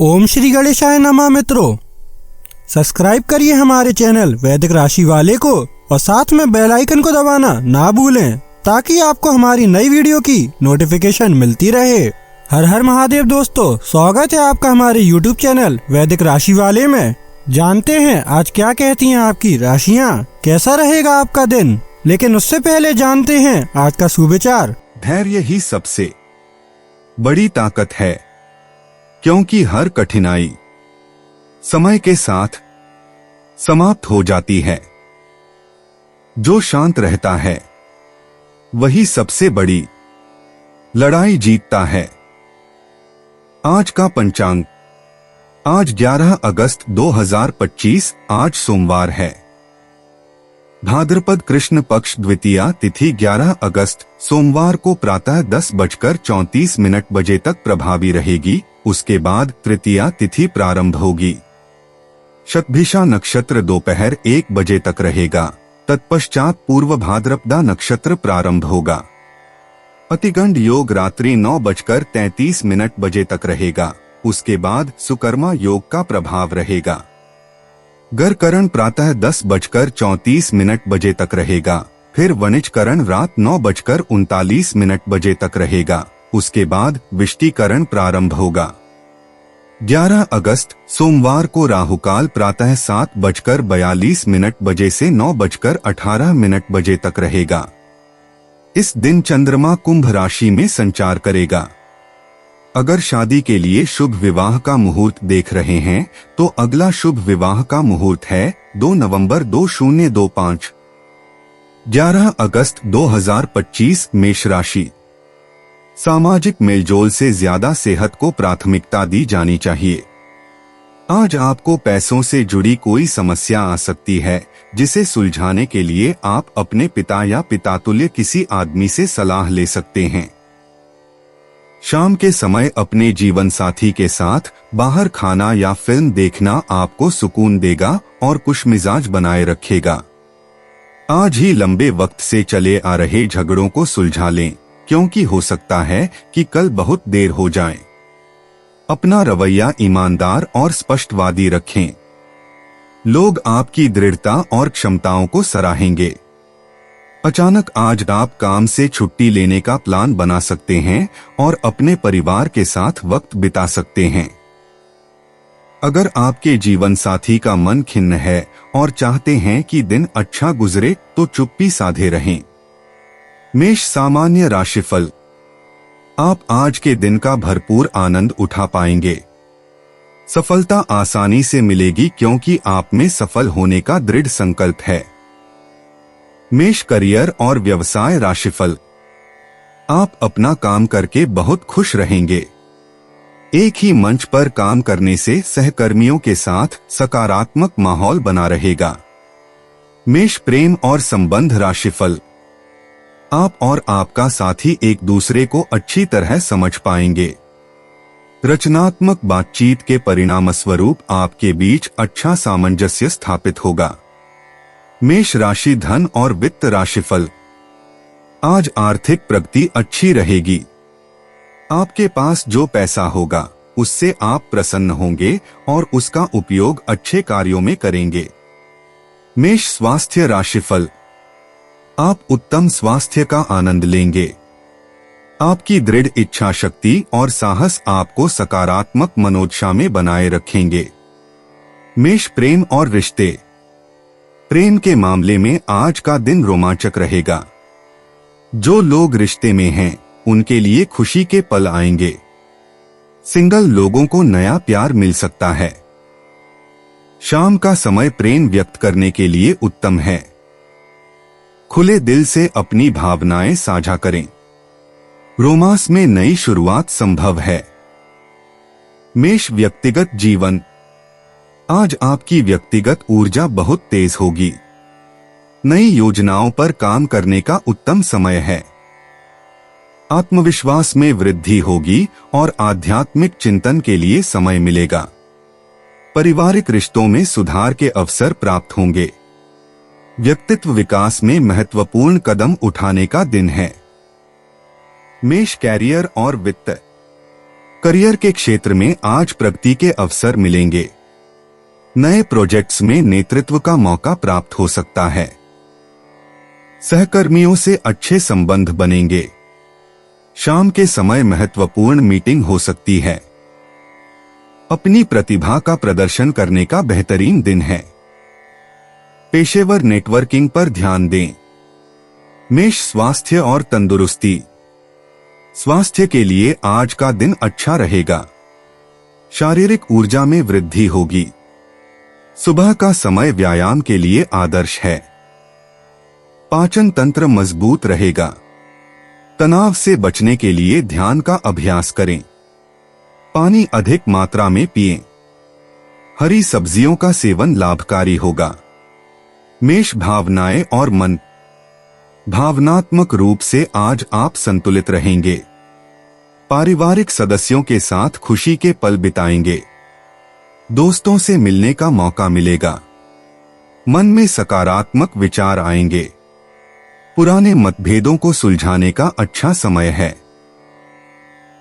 ओम श्री गणेशाय नमः। मित्रों, सब्सक्राइब करिए हमारे चैनल वैदिक राशि वाले को और साथ में बेल आइकन को दबाना ना भूलें ताकि आपको हमारी नई वीडियो की नोटिफिकेशन मिलती रहे। हर हर महादेव दोस्तों, स्वागत है आपका हमारे YouTube चैनल वैदिक राशि वाले में। जानते हैं आज क्या कहती हैं आपकी राशियां, कैसा रहेगा आपका दिन। लेकिन उससे पहले जानते हैं आज का सुविचार। धैर्य ही सबसे बड़ी ताकत है, क्योंकि हर कठिनाई समय के साथ समाप्त हो जाती है। जो शांत रहता है वही सबसे बड़ी लड़ाई जीतता है। आज का पंचांग, आज 11 अगस्त 2025, आज सोमवार है। भाद्रपद कृष्ण पक्ष द्वितीया तिथि 11 अगस्त सोमवार को प्रातः 10:34 बजे तक प्रभावी रहेगी। उसके बाद तृतीया तिथि प्रारंभ होगी। शतभिषा नक्षत्र दोपहर 1 बजे तक रहेगा। तत्पश्चात पूर्व भाद्रपदा नक्षत्र प्रारंभ होगा। अतिगंड योग रात्रि 9:33 बजे तक रहेगा। उसके बाद सुकर्मा योग का प्रभाव रहेगा। गरकरण प्रातः 10:34 बजे तक रहेगा। फिर वणिजकरण रात 9:39 बजे तक रहेगा। उसके बाद विष्टिकरण प्रारंभ होगा। 11 अगस्त सोमवार को राहुकाल प्रातः 7:42 बजे से 9:18 बजे तक रहेगा। इस दिन चंद्रमा कुंभ राशि में संचार करेगा। अगर शादी के लिए शुभ विवाह का मुहूर्त देख रहे हैं तो अगला शुभ विवाह का मुहूर्त है 2 नवंबर 2025। 11 अगस्त 2025 मेष राशि। सामाजिक मेलजोल से ज्यादा सेहत को प्राथमिकता दी जानी चाहिए। आज आपको पैसों से जुड़ी कोई समस्या आ सकती है, जिसे सुलझाने के लिए आप अपने पिता या पितातुल्य किसी आदमी से सलाह ले सकते हैं। शाम के समय अपने जीवन साथी के साथ बाहर खाना या फिल्म देखना आपको सुकून देगा और खुशमिजाज बनाए रखेगा। आज ही लंबे वक्त से चले आ रहे झगड़ों को सुलझा लें, क्योंकि हो सकता है कि कल बहुत देर हो जाए। अपना रवैया ईमानदार और स्पष्टवादी रखें। लोग आपकी दृढ़ता और क्षमताओं को सराहेंगे। अचानक आज आप काम से छुट्टी लेने का प्लान बना सकते हैं और अपने परिवार के साथ वक्त बिता सकते हैं। अगर आपके जीवन साथी का मन खिन्न है और चाहते हैं कि दिन अच्छा गुजरे तो चुप्पी साधे रहें। मेष सामान्य राशिफल। आप आज के दिन का भरपूर आनंद उठा पाएंगे। सफलता आसानी से मिलेगी क्योंकि आप में सफल होने का दृढ़ संकल्प है। मेष करियर और व्यवसाय राशिफल। आप अपना काम करके बहुत खुश रहेंगे। एक ही मंच पर काम करने से सहकर्मियों के साथ सकारात्मक माहौल बना रहेगा। मेष प्रेम और संबंध राशिफल। आप और आपका साथी एक दूसरे को अच्छी तरह समझ पाएंगे। रचनात्मक बातचीत के परिणामस्वरूप आपके बीच अच्छा सामंजस्य स्थापित होगा। मेष राशि धन और वित्त राशिफल। आज आर्थिक प्रगति अच्छी रहेगी। आपके पास जो पैसा होगा उससे आप प्रसन्न होंगे और उसका उपयोग अच्छे कार्यों में करेंगे। मेष स्वास्थ्य राशिफल। आप उत्तम स्वास्थ्य का आनंद लेंगे। आपकी दृढ़ इच्छा शक्ति और साहस आपको सकारात्मक मनोदशा में बनाए रखेंगे। मेष प्रेम और रिश्ते। प्रेम के मामले में आज का दिन रोमांचक रहेगा। जो लोग रिश्ते में हैं, उनके लिए खुशी के पल आएंगे। सिंगल लोगों को नया प्यार मिल सकता है। शाम का समय प्रेम व्यक्त करने के लिए उत्तम है। खुले दिल से अपनी भावनाएं साझा करें। रोमांस में नई शुरुआत संभव है। मेष व्यक्तिगत जीवन। आज आपकी व्यक्तिगत ऊर्जा बहुत तेज होगी। नई योजनाओं पर काम करने का उत्तम समय है। आत्मविश्वास में वृद्धि होगी और आध्यात्मिक चिंतन के लिए समय मिलेगा। पारिवारिक रिश्तों में सुधार के अवसर प्राप्त होंगे। व्यक्तित्व विकास में महत्वपूर्ण कदम उठाने का दिन है। मेष कैरियर और वित्त। करियर के क्षेत्र में आज प्रगति के अवसर मिलेंगे। नए प्रोजेक्ट्स में नेतृत्व का मौका प्राप्त हो सकता है। सहकर्मियों से अच्छे संबंध बनेंगे। शाम के समय महत्वपूर्ण मीटिंग हो सकती है। अपनी प्रतिभा का प्रदर्शन करने का बेहतरीन दिन है। पेशेवर नेटवर्किंग पर ध्यान दें। मेष स्वास्थ्य और तंदुरुस्ती। स्वास्थ्य के लिए आज का दिन अच्छा रहेगा। शारीरिक ऊर्जा में वृद्धि होगी। सुबह का समय व्यायाम के लिए आदर्श है। पाचन तंत्र मजबूत रहेगा। तनाव से बचने के लिए ध्यान का अभ्यास करें। पानी अधिक मात्रा में पिएं। हरी सब्जियों का सेवन लाभकारी होगा। मेष भावनाएं और मन। भावनात्मक रूप से आज आप संतुलित रहेंगे। पारिवारिक सदस्यों के साथ खुशी के पल बिताएंगे। दोस्तों से मिलने का मौका मिलेगा। मन में सकारात्मक विचार आएंगे। पुराने मतभेदों को सुलझाने का अच्छा समय है।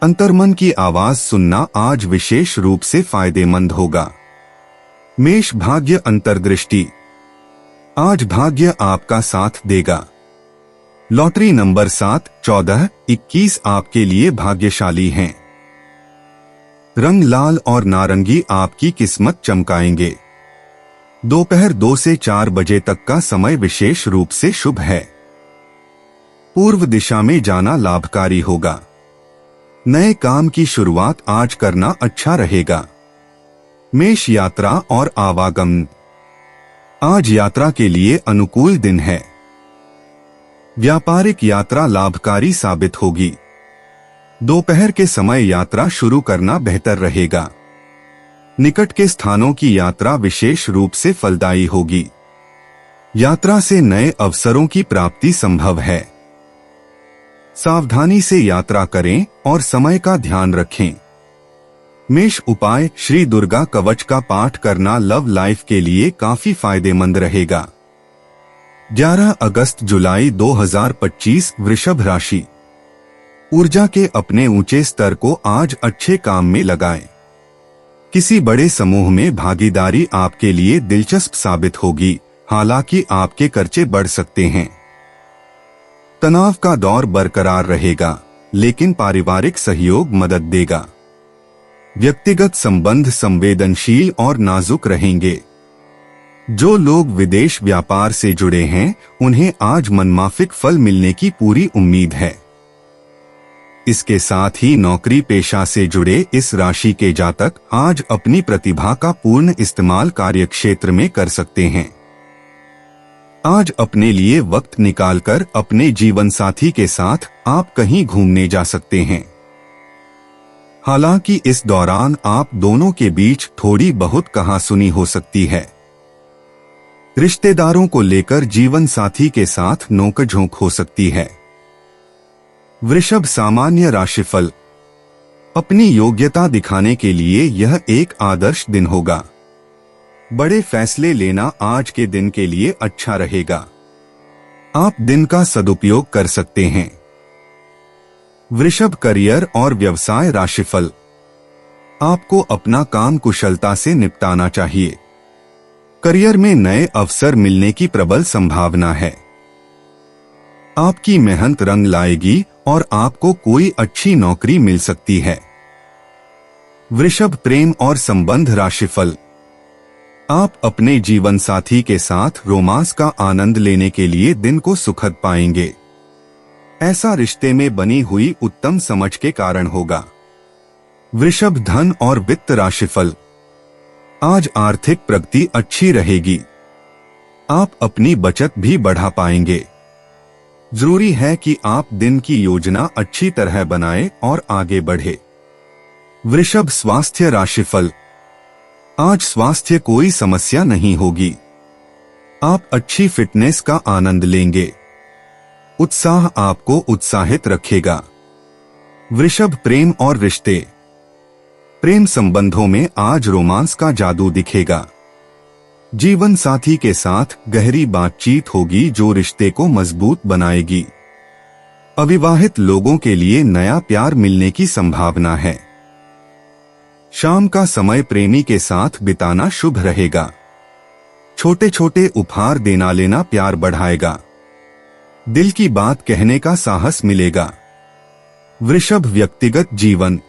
अंतर्मन की आवाज सुनना आज विशेष रूप से फायदेमंद होगा। मेष भाग्य अंतर्दृष्टि। आज भाग्य आपका साथ देगा। लॉटरी नंबर 7, 14, 21 आपके लिए भाग्यशाली हैं। रंग लाल और नारंगी आपकी किस्मत चमकाएंगे। दोपहर 2 से 4 बजे तक का समय विशेष रूप से शुभ है। पूर्व दिशा में जाना लाभकारी होगा। नए काम की शुरुआत आज करना अच्छा रहेगा। मेष यात्रा और आवागमन। आज यात्रा के लिए अनुकूल दिन है। व्यापारिक यात्रा लाभकारी साबित होगी। दोपहर के समय यात्रा शुरू करना बेहतर रहेगा। निकट के स्थानों की यात्रा विशेष रूप से फलदायी होगी। यात्रा से नए अवसरों की प्राप्ति संभव है। सावधानी से यात्रा करें और समय का ध्यान रखें। मेष उपाय। श्री दुर्गा कवच का पाठ करना लव लाइफ के लिए काफी फायदेमंद रहेगा। 11 अगस्त जुलाई 2025 वृषभ राशि। ऊर्जा के अपने ऊंचे स्तर को आज अच्छे काम में लगाएं। किसी बड़े समूह में भागीदारी आपके लिए दिलचस्प साबित होगी, हालांकि आपके खर्चे बढ़ सकते हैं। तनाव का दौर बरकरार रहेगा, लेकिन पारिवारिक सहयोग मदद देगा। व्यक्तिगत संबंध संवेदनशील और नाजुक रहेंगे। जो लोग विदेश व्यापार से जुड़े हैं, उन्हें आज मनमाफिक फल मिलने की पूरी उम्मीद है। इसके साथ ही नौकरी पेशा से जुड़े इस राशि के जातक आज अपनी प्रतिभा का पूर्ण इस्तेमाल कार्यक्षेत्र में कर सकते हैं। आज अपने लिए वक्त निकालकर अपने जीवन साथी के साथ आप कहीं घूमने जा सकते हैं। हालांकि इस दौरान आप दोनों के बीच थोड़ी बहुत कहासुनी हो सकती है। रिश्तेदारों को लेकर जीवन साथी के साथ नोकझोंक हो सकती है। वृषभ सामान्य राशिफल। अपनी योग्यता दिखाने के लिए यह एक आदर्श दिन होगा। बड़े फैसले लेना आज के दिन के लिए अच्छा रहेगा। आप दिन का सदुपयोग कर सकते हैं। वृषभ करियर और व्यवसाय राशिफल। आपको अपना काम कुशलता से निपटाना चाहिए। करियर में नए अवसर मिलने की प्रबल संभावना है। आपकी मेहनत रंग लाएगी और आपको कोई अच्छी नौकरी मिल सकती है। वृषभ प्रेम और संबंध राशिफल। आप अपने जीवन साथी के साथ रोमांस का आनंद लेने के लिए दिन को सुखद पाएंगे। ऐसा रिश्ते में बनी हुई उत्तम समझ के कारण होगा। वृषभ धन और वित्त राशिफल। आज आर्थिक प्रगति अच्छी रहेगी। आप अपनी बचत भी बढ़ा पाएंगे। जरूरी है कि आप दिन की योजना अच्छी तरह बनाएं और आगे बढ़े। वृषभ स्वास्थ्य राशिफल। आज स्वास्थ्य कोई समस्या नहीं होगी। आप अच्छी फिटनेस का आनंद लेंगे। उत्साह आपको उत्साहित रखेगा। वृषभ प्रेम और रिश्ते। प्रेम संबंधों में आज रोमांस का जादू दिखेगा। जीवन साथी के साथ गहरी बातचीत होगी जो रिश्ते को मजबूत बनाएगी। अविवाहित लोगों के लिए नया प्यार मिलने की संभावना है। शाम का समय प्रेमी के साथ बिताना शुभ रहेगा। छोटे छोटे उपहार देना लेना प्यार बढ़ाएगा। दिल की बात कहने का साहस मिलेगा। वृषभ व्यक्तिगत जीवन।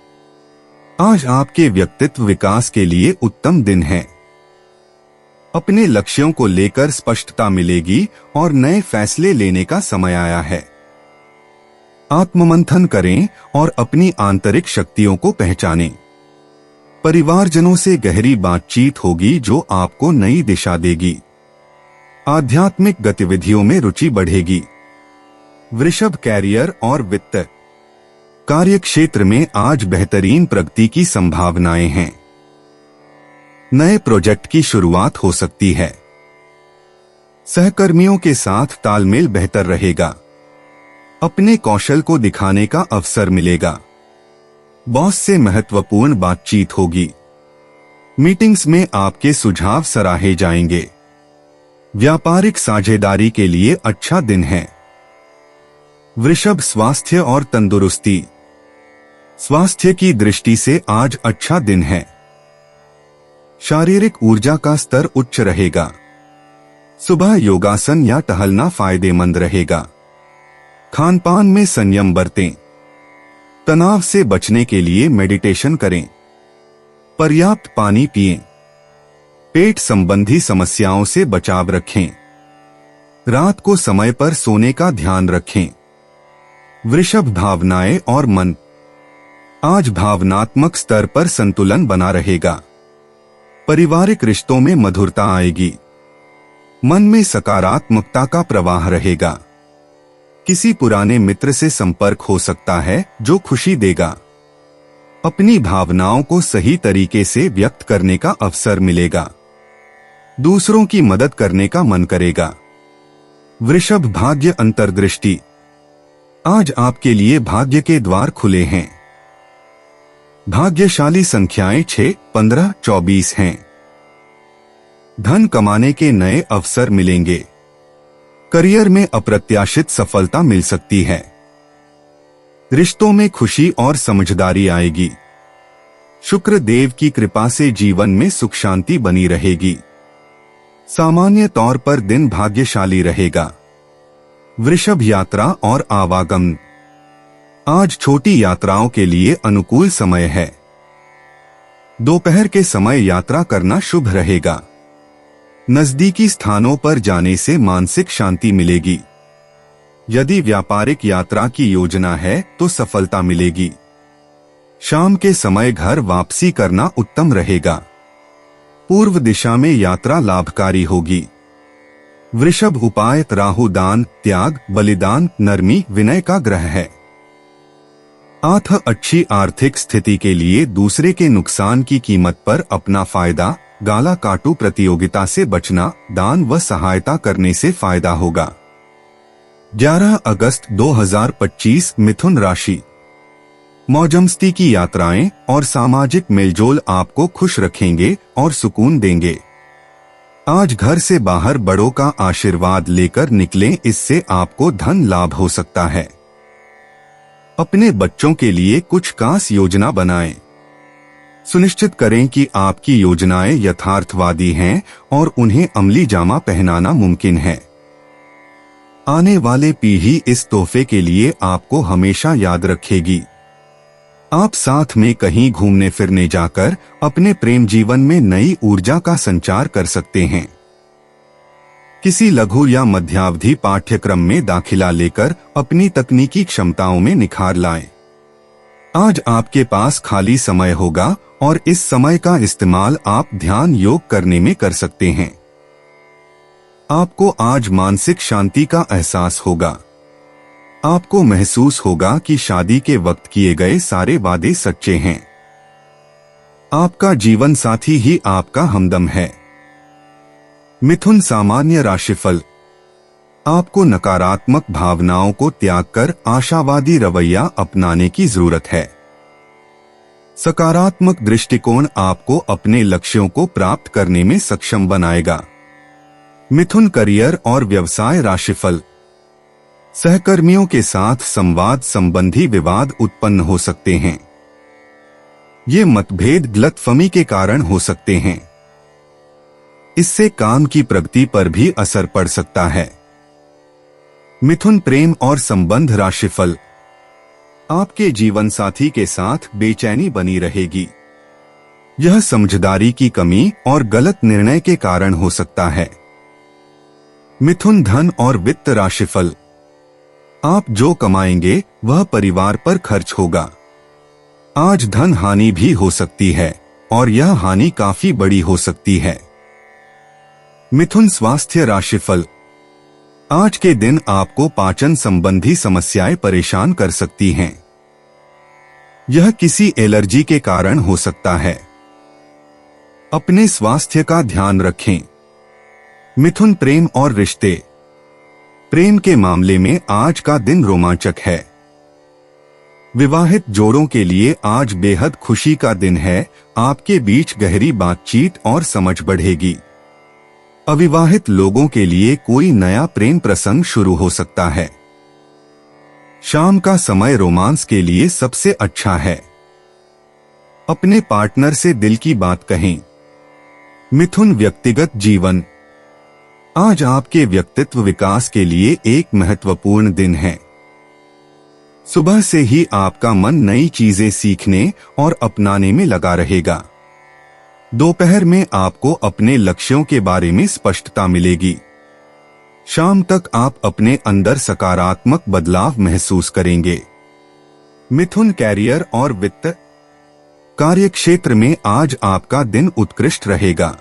आज आपके व्यक्तित्व विकास के लिए उत्तम दिन है। अपने लक्ष्यों को लेकर स्पष्टता मिलेगी और नए फैसले लेने का समय आया है। आत्ममंथन करें और अपनी आंतरिक शक्तियों को पहचानें। परिवारजनों से गहरी बातचीत होगी जो आपको नई दिशा देगी। आध्यात्मिक गतिविधियों में रुचि बढ़ेगी। वृषभ कैरियर और वित्त। कार्य क्षेत्र में आज बेहतरीन प्रगति की संभावनाएं हैं। नए प्रोजेक्ट की शुरुआत हो सकती है। सहकर्मियों के साथ तालमेल बेहतर रहेगा। अपने कौशल को दिखाने का अवसर मिलेगा। बॉस से महत्वपूर्ण बातचीत होगी। मीटिंग्स में आपके सुझाव सराहे जाएंगे। व्यापारिक साझेदारी के लिए अच्छा दिन है। वृषभ स्वास्थ्य और तंदुरुस्ती। स्वास्थ्य की दृष्टि से आज अच्छा दिन है। शारीरिक ऊर्जा का स्तर उच्च रहेगा। सुबह योगासन या टहलना फायदेमंद रहेगा। खानपान में संयम बरतें। तनाव से बचने के लिए मेडिटेशन करें। पर्याप्त पानी पिएं। पेट संबंधी समस्याओं से बचाव रखें। रात को समय पर सोने का ध्यान रखें। वृषभ भावनाएं और मन। आज भावनात्मक स्तर पर संतुलन बना रहेगा। पारिवारिक रिश्तों में मधुरता आएगी। मन में सकारात्मकता का प्रवाह रहेगा। किसी पुराने मित्र से संपर्क हो सकता है जो खुशी देगा। अपनी भावनाओं को सही तरीके से व्यक्त करने का अवसर मिलेगा। दूसरों की मदद करने का मन करेगा। वृषभ भाग्य अंतर्दृष्टि। आज आपके लिए भाग्य के द्वार खुले हैं। भाग्यशाली संख्याएं 6, 15, 24 हैं। धन कमाने के नए अवसर मिलेंगे। करियर में अप्रत्याशित सफलता मिल सकती है। रिश्तों में खुशी और समझदारी आएगी। शुक्र देव की कृपा से जीवन में सुख शांति बनी रहेगी। सामान्य तौर पर दिन भाग्यशाली रहेगा। वृषभ यात्रा और आवागमन। आज छोटी यात्राओं के लिए अनुकूल समय है। दोपहर के समय यात्रा करना शुभ रहेगा। नजदीकी स्थानों पर जाने से मानसिक शांति मिलेगी। यदि व्यापारिक यात्रा की योजना है तो सफलता मिलेगी। शाम के समय घर वापसी करना उत्तम रहेगा। पूर्व दिशा में यात्रा लाभकारी होगी। वृषभ उपाय राहु दान, त्याग, बलिदान, नरमी, विनय का ग्रह है। अच्छी आर्थिक स्थिति के लिए दूसरे के नुकसान की कीमत पर अपना फायदा, गाला काटू प्रतियोगिता से बचना, दान व सहायता करने से फायदा होगा। 11 अगस्त 2025 मिथुन राशि। मौजमस्ती की यात्राएं और सामाजिक मेलजोल आपको खुश रखेंगे और सुकून देंगे। आज घर से बाहर बड़ों का आशीर्वाद लेकर निकलें, इससे आपको धन लाभ हो सकता है। अपने बच्चों के लिए कुछ खास योजना बनाएं। सुनिश्चित करें कि आपकी योजनाएं यथार्थवादी हैं और उन्हें अमली जामा पहनाना मुमकिन है। आने वाले पीढ़ी इस तोहफे के लिए आपको हमेशा याद रखेगी। आप साथ में कहीं घूमने फिरने जाकर अपने प्रेम जीवन में नई ऊर्जा का संचार कर सकते हैं। किसी लघु या मध्यावधि पाठ्यक्रम में दाखिला लेकर अपनी तकनीकी क्षमताओं में निखार लाएं। आज आपके पास खाली समय होगा और इस समय का इस्तेमाल आप ध्यान योग करने में कर सकते हैं। आपको आज मानसिक शांति का एहसास होगा। आपको महसूस होगा कि शादी के वक्त किए गए सारे वादे सच्चे हैं। आपका जीवन साथी ही आपका हमदम है। मिथुन सामान्य राशिफल। आपको नकारात्मक भावनाओं को त्याग कर आशावादी रवैया अपनाने की जरूरत है। सकारात्मक दृष्टिकोण आपको अपने लक्ष्यों को प्राप्त करने में सक्षम बनाएगा। मिथुन करियर और व्यवसाय राशिफल। सहकर्मियों के साथ संवाद संबंधी विवाद उत्पन्न हो सकते हैं। ये मतभेद गलतफहमी के कारण हो सकते हैं। इससे काम की प्रगति पर भी असर पड़ सकता है। मिथुन प्रेम और संबंध राशिफल। आपके जीवन साथी के साथ बेचैनी बनी रहेगी। यह समझदारी की कमी और गलत निर्णय के कारण हो सकता है। मिथुन धन और वित्त राशिफल। आप जो कमाएंगे वह परिवार पर खर्च होगा। आज धन हानि भी हो सकती है और यह हानि काफी बड़ी हो सकती है। मिथुन स्वास्थ्य राशिफल। आज के दिन आपको पाचन संबंधी समस्याएं परेशान कर सकती हैं। यह किसी एलर्जी के कारण हो सकता है। अपने स्वास्थ्य का ध्यान रखें। मिथुन प्रेम और रिश्ते। प्रेम के मामले में आज का दिन रोमांचक है। विवाहित जोड़ों के लिए आज बेहद खुशी का दिन है। आपके बीच गहरी बातचीत और समझ बढ़ेगी। अविवाहित लोगों के लिए कोई नया प्रेम प्रसंग शुरू हो सकता है। शाम का समय रोमांस के लिए सबसे अच्छा है। अपने पार्टनर से दिल की बात कहें। मिथुन व्यक्तिगत जीवन। आज आपके व्यक्तित्व विकास के लिए एक महत्वपूर्ण दिन है। सुबह से ही आपका मन नई चीजें सीखने और अपनाने में लगा रहेगा। दोपहर में आपको अपने लक्ष्यों के बारे में स्पष्टता मिलेगी। शाम तक आप अपने अंदर सकारात्मक बदलाव महसूस करेंगे। मिथुन कैरियर और वित्त। कार्यक्षेत्र में आज आपका दिन उत्कृष्ट रहेगा।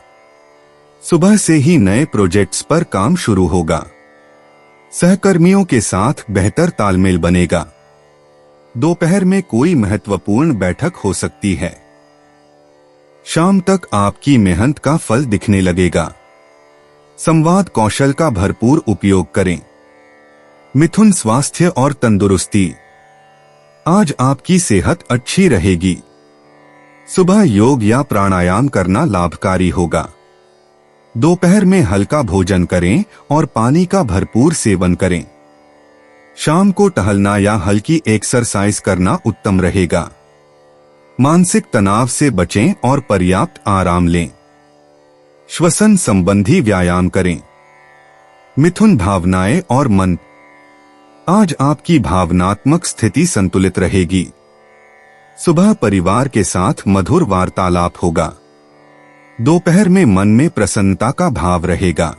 सुबह से ही नए प्रोजेक्ट्स पर काम शुरू होगा। सहकर्मियों के साथ बेहतर तालमेल बनेगा। दोपहर में कोई महत्वपूर्ण बैठक हो सकती है। शाम तक आपकी मेहनत का फल दिखने लगेगा। संवाद कौशल का भरपूर उपयोग करें। मिथुन स्वास्थ्य और तंदुरुस्ती। आज आपकी सेहत अच्छी रहेगी। सुबह योग या प्राणायाम करना लाभकारी होगा। दोपहर में हल्का भोजन करें और पानी का भरपूर सेवन करें। शाम को टहलना या हल्की एक्सरसाइज करना उत्तम रहेगा। मानसिक तनाव से बचें और पर्याप्त आराम लें। श्वसन संबंधी व्यायाम करें। मिथुन भावनाएं और मन। आज आपकी भावनात्मक स्थिति संतुलित रहेगी। सुबह परिवार के साथ मधुर वार्तालाप होगा। दोपहर में मन में प्रसन्नता का भाव रहेगा।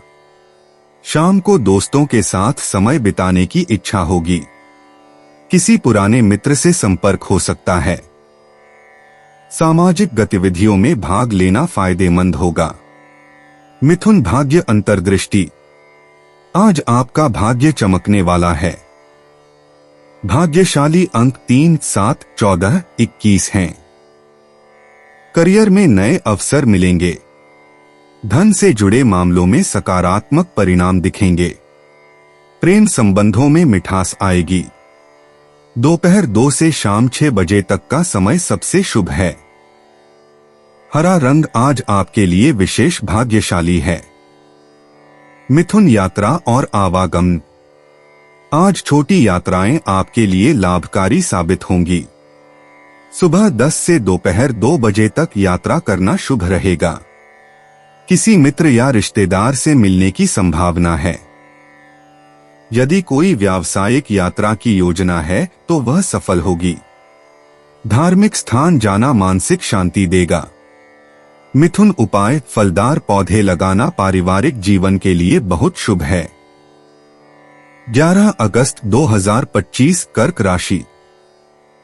शाम को दोस्तों के साथ समय बिताने की इच्छा होगी। किसी पुराने मित्र से संपर्क हो सकता है। सामाजिक गतिविधियों में भाग लेना फायदेमंद होगा। मिथुन भाग्य अंतर्दृष्टि। आज आपका भाग्य चमकने वाला है। भाग्यशाली अंक 3, 7, 14, 21 हैं। करियर में नए अवसर मिलेंगे। धन से जुड़े मामलों में सकारात्मक परिणाम दिखेंगे। प्रेम संबंधों में मिठास आएगी। दोपहर 2 से शाम 6 बजे तक का समय सबसे शुभ है। हरा रंग आज आपके लिए विशेष भाग्यशाली है। मिथुन यात्रा और आवागमन। आज छोटी यात्राएं आपके लिए लाभकारी साबित होंगी। सुबह 10 से दोपहर 2 बजे तक यात्रा करना शुभ रहेगा। किसी मित्र या रिश्तेदार से मिलने की संभावना है। यदि कोई व्यावसायिक यात्रा की योजना है तो वह सफल होगी। धार्मिक स्थान जाना मानसिक शांति देगा। मिथुन उपाय फलदार पौधे लगाना पारिवारिक जीवन के लिए बहुत शुभ है। 11 अगस्त 2025 कर्क राशि।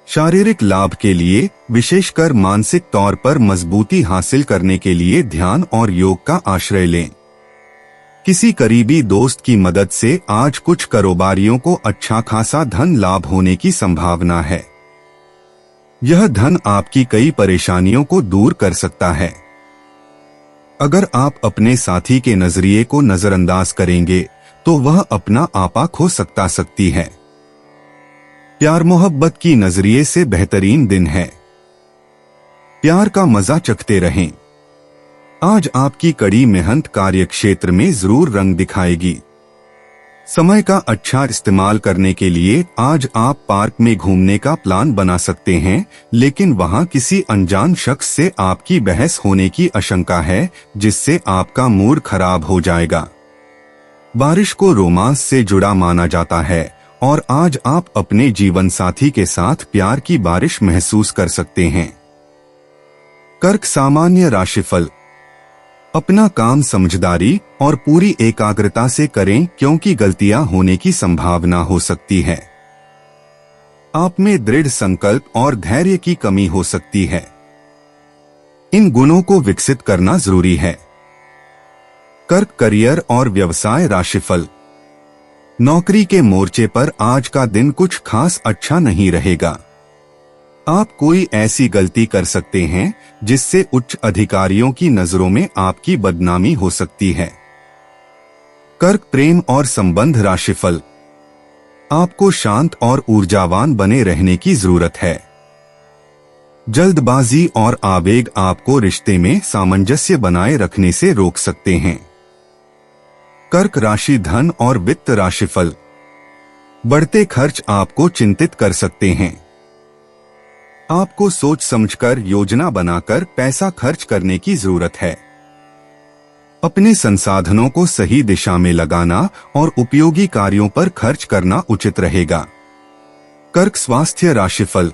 शारीरिक लाभ के लिए, विशेषकर मानसिक तौर पर मजबूती हासिल करने के लिए ध्यान और योग का आश्रय लें। किसी करीबी दोस्त की मदद से आज कुछ कारोबारियों को अच्छा खासा धन लाभ होने की संभावना है। यह धन आपकी कई परेशानियों को दूर कर सकता है। अगर आप अपने साथी के नजरिए को नजरअंदाज करेंगे तो वह अपना आपा खो सकती है। प्यार मोहब्बत की नजरिए से बेहतरीन दिन है। प्यार का मजा चखते रहें। आज आपकी कड़ी मेहनत कार्यक्षेत्र में जरूर रंग दिखाएगी। समय का अच्छा इस्तेमाल करने के लिए आज आप पार्क में घूमने का प्लान बना सकते हैं, लेकिन वहां किसी अनजान शख्स से आपकी बहस होने की आशंका है, जिससे आपका मूड खराब हो जाएगा। बारिश को रोमांस से जुड़ा माना जाता है और आज आप अपने जीवन साथी के साथ प्यार की बारिश महसूस कर सकते हैं। कर्क सामान्य राशिफल। अपना काम समझदारी और पूरी एकाग्रता से करें, क्योंकि गलतियां होने की संभावना हो सकती है। आप में दृढ़ संकल्प और धैर्य की कमी हो सकती है। इन गुणों को विकसित करना जरूरी है। कर्क करियर और व्यवसाय राशिफल। नौकरी के मोर्चे पर आज का दिन कुछ खास अच्छा नहीं रहेगा। आप कोई ऐसी गलती कर सकते हैं जिससे उच्च अधिकारियों की नजरों में आपकी बदनामी हो सकती है। कर्क प्रेम और संबंध राशिफल। आपको शांत और ऊर्जावान बने रहने की जरूरत है। जल्दबाजी और आवेग आपको रिश्ते में सामंजस्य बनाए रखने से रोक सकते हैं। कर्क राशि धन और वित्त राशिफल। बढ़ते खर्च आपको चिंतित कर सकते हैं। आपको सोच समझकर योजना बनाकर पैसा खर्च करने की जरूरत है। अपने संसाधनों को सही दिशा में लगाना और उपयोगी कार्यों पर खर्च करना उचित रहेगा। कर्क स्वास्थ्य राशिफल।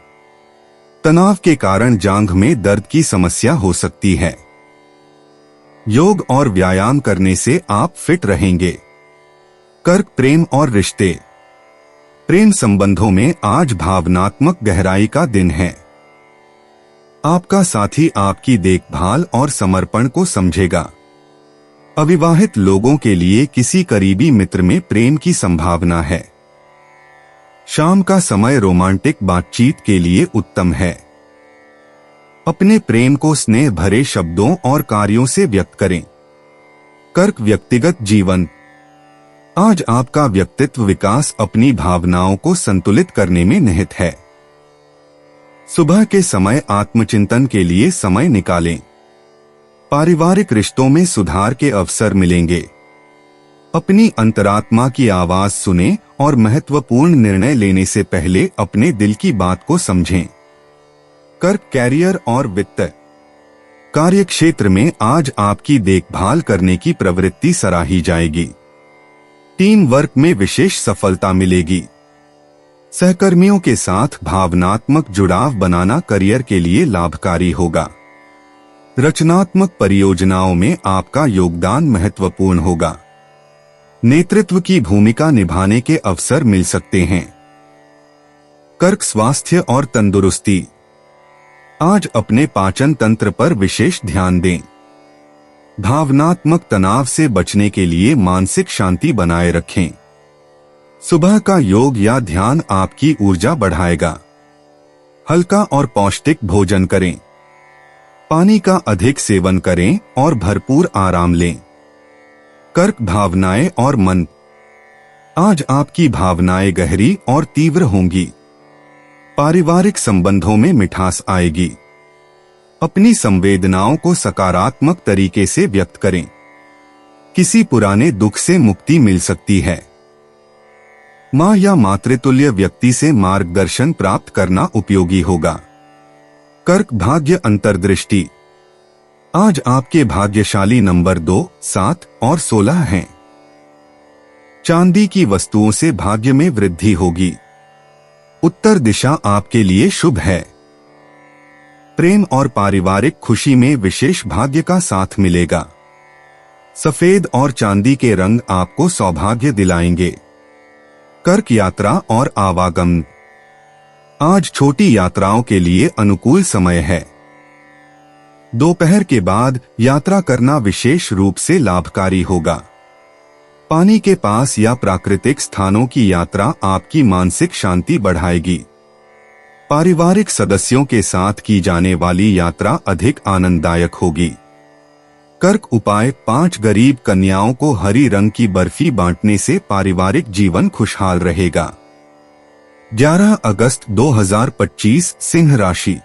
तनाव के कारण जांघ में दर्द की समस्या हो सकती है। योग और व्यायाम करने से आप फिट रहेंगे। कर्क प्रेम और रिश्ते। प्रेम संबंधों में आज भावनात्मक गहराई का दिन है। आपका साथी आपकी देखभाल और समर्पण को समझेगा। अविवाहित लोगों के लिए किसी करीबी मित्र में प्रेम की संभावना है। शाम का समय रोमांटिक बातचीत के लिए उत्तम है। अपने प्रेम को स्नेह भरे शब्दों और कार्यों से व्यक्त करें। कर्क व्यक्तिगत जीवन। आज आपका व्यक्तित्व विकास अपनी भावनाओं को संतुलित करने में निहित है। सुबह के समय आत्मचिंतन के लिए समय निकालें। पारिवारिक रिश्तों में सुधार के अवसर मिलेंगे। अपनी अंतरात्मा की आवाज सुनें और महत्वपूर्ण निर्णय लेने से पहले अपने दिल की बात को समझें। कर्क कैरियर और वित्त। कार्य क्षेत्र में आज आपकी देखभाल करने की प्रवृत्ति सराही जाएगी। टीम वर्क में विशेष सफलता मिलेगी। सहकर्मियों के साथ भावनात्मक जुड़ाव बनाना करियर के लिए लाभकारी होगा। रचनात्मक परियोजनाओं में आपका योगदान महत्वपूर्ण होगा। नेतृत्व की भूमिका निभाने के अवसर मिल सकते हैं। कर्क स्वास्थ्य और तंदुरुस्ती। आज अपने पाचन तंत्र पर विशेष ध्यान दें। भावनात्मक तनाव से बचने के लिए मानसिक शांति बनाए रखें। सुबह का योग या ध्यान आपकी ऊर्जा बढ़ाएगा। हल्का और पौष्टिक भोजन करें। पानी का अधिक सेवन करें और भरपूर आराम लें। कर्क भावनाएं और मन। आज आपकी भावनाएं गहरी और तीव्र होंगी। पारिवारिक संबंधों में मिठास आएगी। अपनी संवेदनाओं को सकारात्मक तरीके से व्यक्त करें। किसी पुराने दुख से मुक्ति मिल सकती है। मां या मातृतुल्य व्यक्ति से मार्गदर्शन प्राप्त करना उपयोगी होगा। कर्क भाग्य अंतर्दृष्टि। आज आपके भाग्यशाली नंबर 2, 7 और 16 हैं। चांदी की वस्तुओं से भाग्य में वृद्धि होगी। उत्तर दिशा आपके लिए शुभ है। प्रेम और पारिवारिक खुशी में विशेष भाग्य का साथ मिलेगा। सफेद और चांदी के रंग आपको सौभाग्य दिलाएंगे। कर्क यात्रा और आवागमन। आज छोटी यात्राओं के लिए अनुकूल समय है। दोपहर के बाद यात्रा करना विशेष रूप से लाभकारी होगा। पानी के पास या प्राकृतिक स्थानों की यात्रा आपकी मानसिक शांति बढ़ाएगी। पारिवारिक सदस्यों के साथ की जाने वाली यात्रा अधिक आनंददायक होगी। कर्क उपाय। 5 गरीब कन्याओं को हरी रंग की बर्फी बांटने से पारिवारिक जीवन खुशहाल रहेगा। 11 अगस्त 2025 सिंह राशि।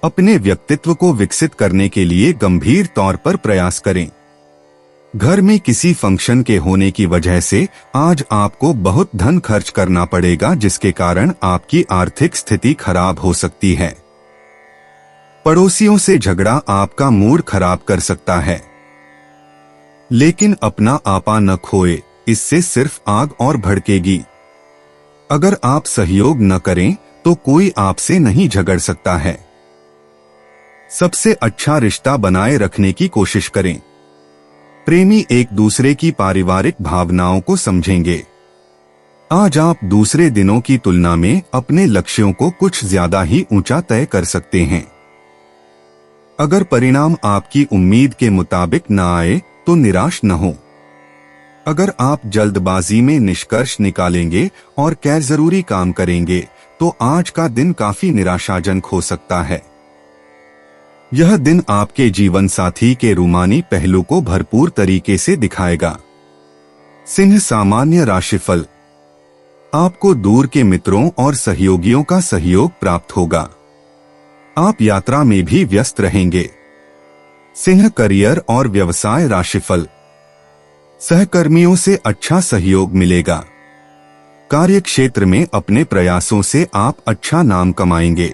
अपने व्यक्तित्व को विकसित करने के लिए गंभीर तौर पर प्रयास करें। घर में किसी फंक्शन के होने की वजह से आज आपको बहुत धन खर्च करना पड़ेगा, जिसके कारण आपकी आर्थिक स्थिति खराब हो सकती है। पड़ोसियों से झगड़ा आपका मूड खराब कर सकता है, लेकिन अपना आपा न खोए, इससे सिर्फ आग और भड़केगी। अगर आप सहयोग न करें तो कोई आपसे नहीं झगड़ सकता है। सबसे अच्छा रिश्ता बनाए रखने की कोशिश करें। प्रेमी एक दूसरे की पारिवारिक भावनाओं को समझेंगे। आज आप दूसरे दिनों की तुलना में अपने लक्ष्यों को कुछ ज्यादा ही ऊंचा तय कर सकते हैं। अगर परिणाम आपकी उम्मीद के मुताबिक न आए तो निराश न हो। अगर आप जल्दबाजी में निष्कर्ष निकालेंगे और गैर जरूरी काम करेंगे तो आज का दिन काफी निराशाजनक हो सकता है। यह दिन आपके जीवन साथी के रूमानी पहलू को भरपूर तरीके से दिखाएगा। सिंह सामान्य राशिफल। आपको दूर के मित्रों और सहयोगियों का सहयोग प्राप्त होगा। आप यात्रा में भी व्यस्त रहेंगे। सिंह करियर और व्यवसाय राशिफल। सहकर्मियों से अच्छा सहयोग मिलेगा। कार्य क्षेत्र में अपने प्रयासों से आप अच्छा नाम कमाएंगे।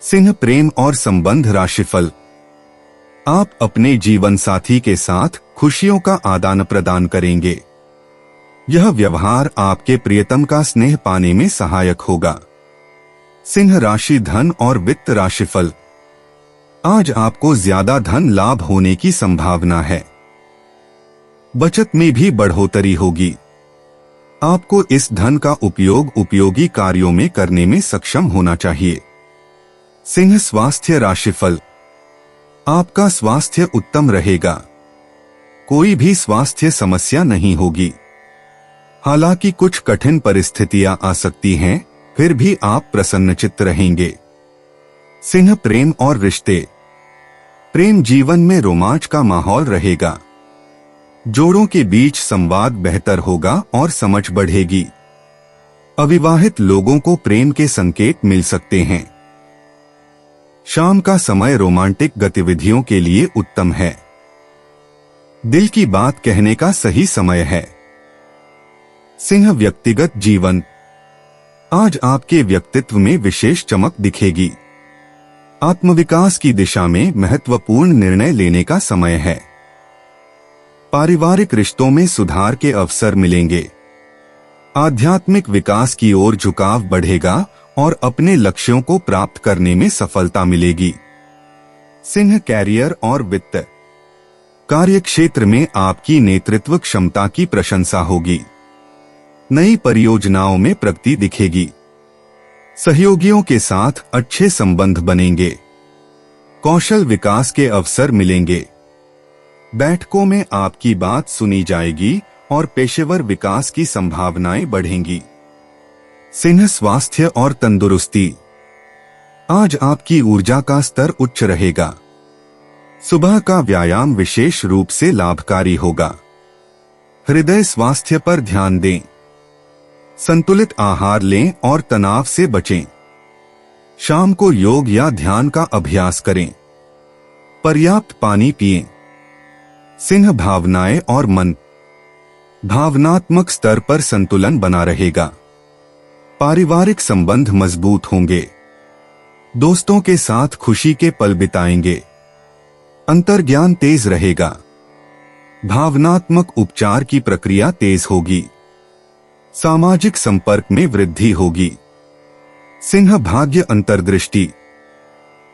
सिंह प्रेम और संबंध राशिफल। आप अपने जीवन साथी के साथ खुशियों का आदान प्रदान करेंगे। यह व्यवहार आपके प्रियतम का स्नेह पाने में सहायक होगा। सिंह राशि धन और वित्त राशिफल। आज आपको ज्यादा धन लाभ होने की संभावना है। बचत में भी बढ़ोतरी होगी। आपको इस धन का उपयोग उपयोगी कार्यों में करने में सक्षम होना चाहिए। सिंह स्वास्थ्य राशिफल। आपका स्वास्थ्य उत्तम रहेगा। कोई भी स्वास्थ्य समस्या नहीं होगी। हालांकि कुछ कठिन परिस्थितियां आ सकती हैं, फिर भी आप प्रसन्नचित्त रहेंगे। सिंह प्रेम और रिश्ते। प्रेम जीवन में रोमांच का माहौल रहेगा। जोड़ों के बीच संवाद बेहतर होगा और समझ बढ़ेगी। अविवाहित लोगों को प्रेम के संकेत मिल सकते हैं। शाम का समय रोमांटिक गतिविधियों के लिए उत्तम है। दिल की बात कहने का सही समय है। सिंह व्यक्तिगत जीवन। आज आपके व्यक्तित्व में विशेष चमक दिखेगी। आत्मविकास की दिशा में महत्वपूर्ण निर्णय लेने का समय है। पारिवारिक रिश्तों में सुधार के अवसर मिलेंगे। आध्यात्मिक विकास की ओर झुकाव बढ़ेगा और अपने लक्ष्यों को प्राप्त करने में सफलता मिलेगी। सिंह कैरियर और वित्त। कार्य क्षेत्र में आपकी नेतृत्व क्षमता की प्रशंसा होगी। नई परियोजनाओं में प्रगति दिखेगी। सहयोगियों के साथ अच्छे संबंध बनेंगे। कौशल विकास के अवसर मिलेंगे। बैठकों में आपकी बात सुनी जाएगी और पेशेवर विकास की संभावनाएं बढ़ेंगी। सिंह स्वास्थ्य और तंदुरुस्ती। आज आपकी ऊर्जा का स्तर उच्च रहेगा। सुबह का व्यायाम विशेष रूप से लाभकारी होगा। हृदय स्वास्थ्य पर ध्यान दें। संतुलित आहार लें और तनाव से बचें। शाम को योग या ध्यान का अभ्यास करें। पर्याप्त पानी पिएं। सिंह भावनाएं और मन। भावनात्मक स्तर पर संतुलन बना रहेगा। पारिवारिक संबंध मजबूत होंगे। दोस्तों के साथ खुशी के पल बिताएंगे। अंतर्ज्ञान तेज रहेगा। भावनात्मक उपचार की प्रक्रिया तेज होगी। सामाजिक संपर्क में वृद्धि होगी। सिंह भाग्य अंतर्दृष्टि।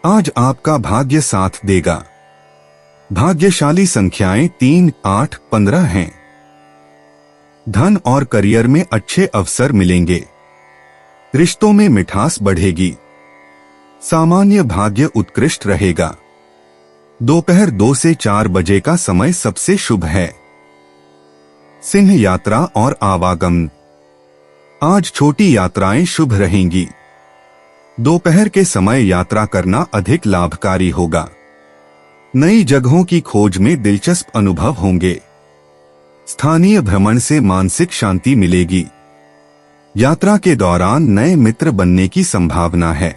आज आपका भाग्य साथ देगा। भाग्यशाली संख्याएं 3, 8, 15 हैं। धन और करियर में अच्छे अवसर मिलेंगे। रिश्तों में मिठास बढ़ेगी। सामान्य भाग्य उत्कृष्ट रहेगा। दोपहर 2 से 4 बजे का समय सबसे शुभ है। सिंह यात्रा और आवागमन। आज छोटी यात्राएं शुभ रहेंगी। दोपहर के समय यात्रा करना अधिक लाभकारी होगा। नई जगहों की खोज में दिलचस्प अनुभव होंगे। स्थानीय भ्रमण से मानसिक शांति मिलेगी। यात्रा के दौरान नए मित्र बनने की संभावना है।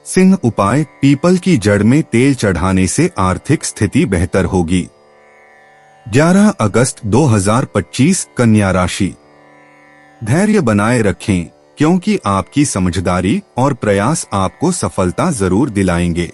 सिंह उपाय। पीपल की जड़ में तेल चढ़ाने से आर्थिक स्थिति बेहतर होगी। 11 अगस्त 2025 कन्या राशि। धैर्य बनाए रखें, क्योंकि आपकी समझदारी और प्रयास आपको सफलता जरूर दिलाएंगे।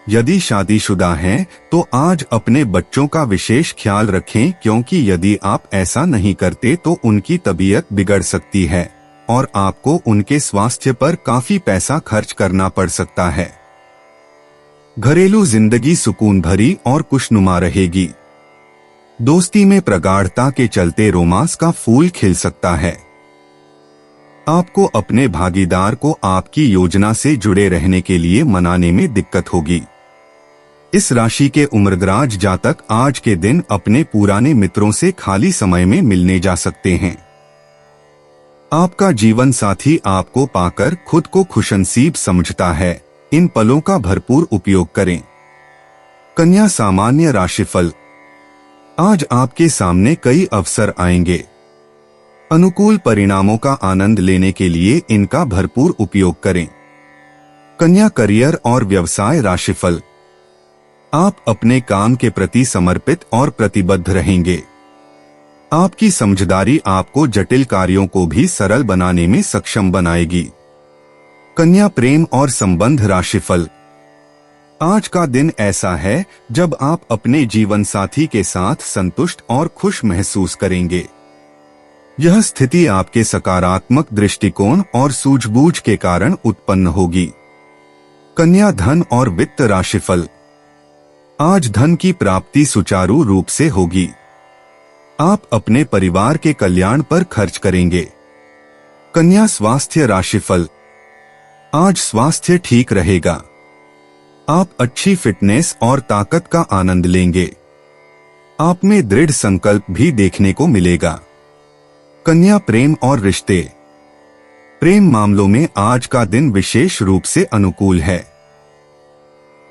यदि शादीशुदा हैं, तो आज अपने बच्चों का विशेष ख्याल रखें, क्योंकि यदि आप ऐसा नहीं करते तो उनकी तबीयत बिगड़ सकती है और आपको उनके स्वास्थ्य पर काफी पैसा खर्च करना पड़ सकता है। घरेलू जिंदगी सुकून भरी और खुशनुमा रहेगी। दोस्ती में प्रगाढ़ता के चलते रोमांस का फूल खिल सकता है। आपको अपने भागीदार को आपकी योजना से जुड़े रहने के लिए मनाने में दिक्कत होगी। इस राशि के उम्रदराज जातक आज के दिन अपने पुराने मित्रों से खाली समय में मिलने जा सकते हैं। आपका जीवन साथी आपको पाकर खुद को खुशनसीब समझता है। इन पलों का भरपूर उपयोग करें। कन्या सामान्य राशिफल। आज आपके सामने कई अवसर आएंगे। अनुकूल परिणामों का आनंद लेने के लिए इनका भरपूर उपयोग करें। कन्या करियर और व्यवसाय राशिफल। आप अपने काम के प्रति समर्पित और प्रतिबद्ध रहेंगे। आपकी समझदारी आपको जटिल कार्यों को भी सरल बनाने में सक्षम बनाएगी। कन्या प्रेम और संबंध राशिफल। आज का दिन ऐसा है जब आप अपने जीवन साथी के साथ संतुष्ट और खुश महसूस करेंगे। यह स्थिति आपके सकारात्मक दृष्टिकोण और सूझबूझ के कारण उत्पन्न होगी। कन्या धन और वित्त राशिफल। आज धन की प्राप्ति सुचारू रूप से होगी। आप अपने परिवार के कल्याण पर खर्च करेंगे। कन्या स्वास्थ्य राशिफल। आज स्वास्थ्य ठीक रहेगा। आप अच्छी फिटनेस और ताकत का आनंद लेंगे। आप में दृढ़ संकल्प भी देखने को मिलेगा। कन्या प्रेम और रिश्ते। प्रेम मामलों में आज का दिन विशेष रूप से अनुकूल है।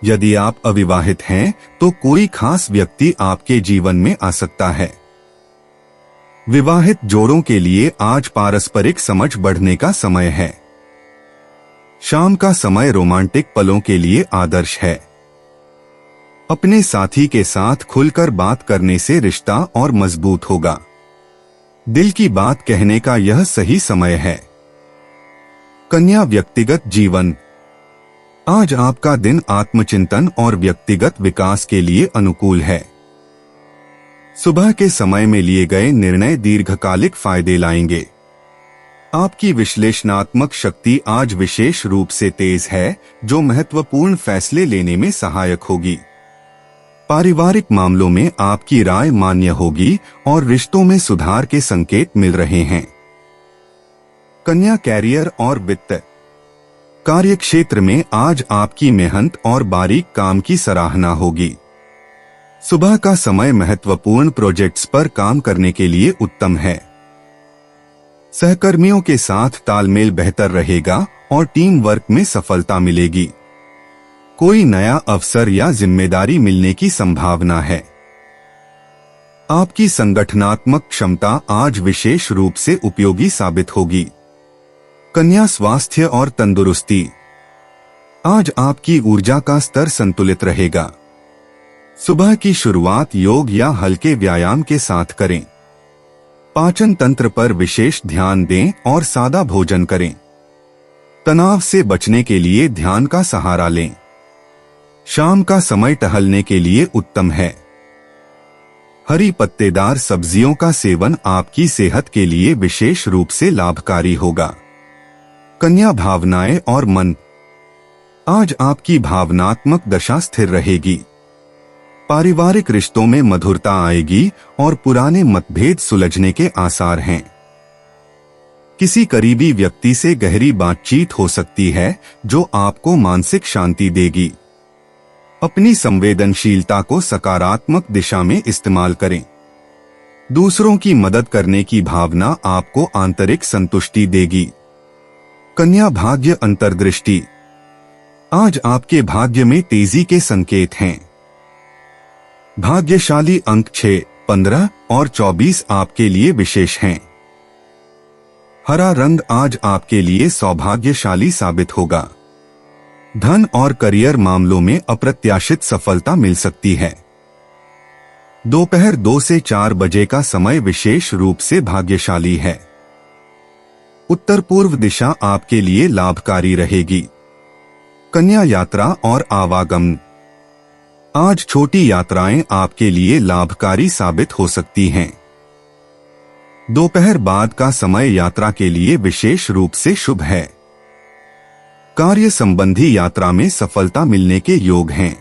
यदि आप अविवाहित हैं, तो कोई खास व्यक्ति आपके जीवन में आ सकता है। विवाहित जोड़ों के लिए आज पारस्परिक समझ बढ़ने का समय है। शाम का समय रोमांटिक पलों के लिए आदर्श है। अपने साथी के साथ खुलकर बात करने से रिश्ता और मजबूत होगा। दिल की बात कहने का यह सही समय है। कन्या व्यक्तिगत जीवन। आज आपका दिन आत्मचिंतन और व्यक्तिगत विकास के लिए अनुकूल है। सुबह के समय में लिए गए निर्णय दीर्घकालिक फायदे लाएंगे। आपकी विश्लेषणात्मक शक्ति आज विशेष रूप से तेज है, जो महत्वपूर्ण फैसले लेने में सहायक होगी। पारिवारिक मामलों में आपकी राय मान्य होगी और रिश्तों में सुधार के संकेत मिल रहे हैं। कन्या कैरियर और वित्त। कार्यक्षेत्र में आज आपकी मेहनत और बारीक काम की सराहना होगी। सुबह का समय महत्वपूर्ण प्रोजेक्ट्स पर काम करने के लिए उत्तम है। सहकर्मियों के साथ तालमेल बेहतर रहेगा और टीम वर्क में सफलता मिलेगी। कोई नया अवसर या जिम्मेदारी मिलने की संभावना है। आपकी संगठनात्मक क्षमता आज विशेष रूप से उपयोगी साबित होगी। कन्या स्वास्थ्य और तंदुरुस्ती। आज आपकी ऊर्जा का स्तर संतुलित रहेगा। सुबह की शुरुआत योग या हल्के व्यायाम के साथ करें। पाचन तंत्र पर विशेष ध्यान दें और सादा भोजन करें। तनाव से बचने के लिए ध्यान का सहारा लें। शाम का समय टहलने के लिए उत्तम है। हरी पत्तेदार सब्जियों का सेवन आपकी सेहत के लिए विशेष रूप से लाभकारी होगा। कन्या भावनाएं और मन। आज आपकी भावनात्मक दशा स्थिर रहेगी। पारिवारिक रिश्तों में मधुरता आएगी और पुराने मतभेद सुलझने के आसार हैं। किसी करीबी व्यक्ति से गहरी बातचीत हो सकती है, जो आपको मानसिक शांति देगी। अपनी संवेदनशीलता को सकारात्मक दिशा में इस्तेमाल करें। दूसरों की मदद करने की भावना आपको आंतरिक संतुष्टि देगी। कन्या भाग्य अंतर्दृष्टि। आज आपके भाग्य में तेजी के संकेत हैं। भाग्यशाली अंक 6, 15 और 24 आपके लिए विशेष हैं। हरा रंग आज आपके लिए सौभाग्यशाली साबित होगा। धन और करियर मामलों में अप्रत्याशित सफलता मिल सकती है। दोपहर 2 से 4 बजे का समय विशेष रूप से भाग्यशाली है। उत्तर पूर्व दिशा आपके लिए लाभकारी रहेगी। कन्या यात्रा और आवागमन। आज छोटी यात्राएं आपके लिए लाभकारी साबित हो सकती हैं। दोपहर बाद का समय यात्रा के लिए विशेष रूप से शुभ है। कार्य संबंधी यात्रा में सफलता मिलने के योग हैं।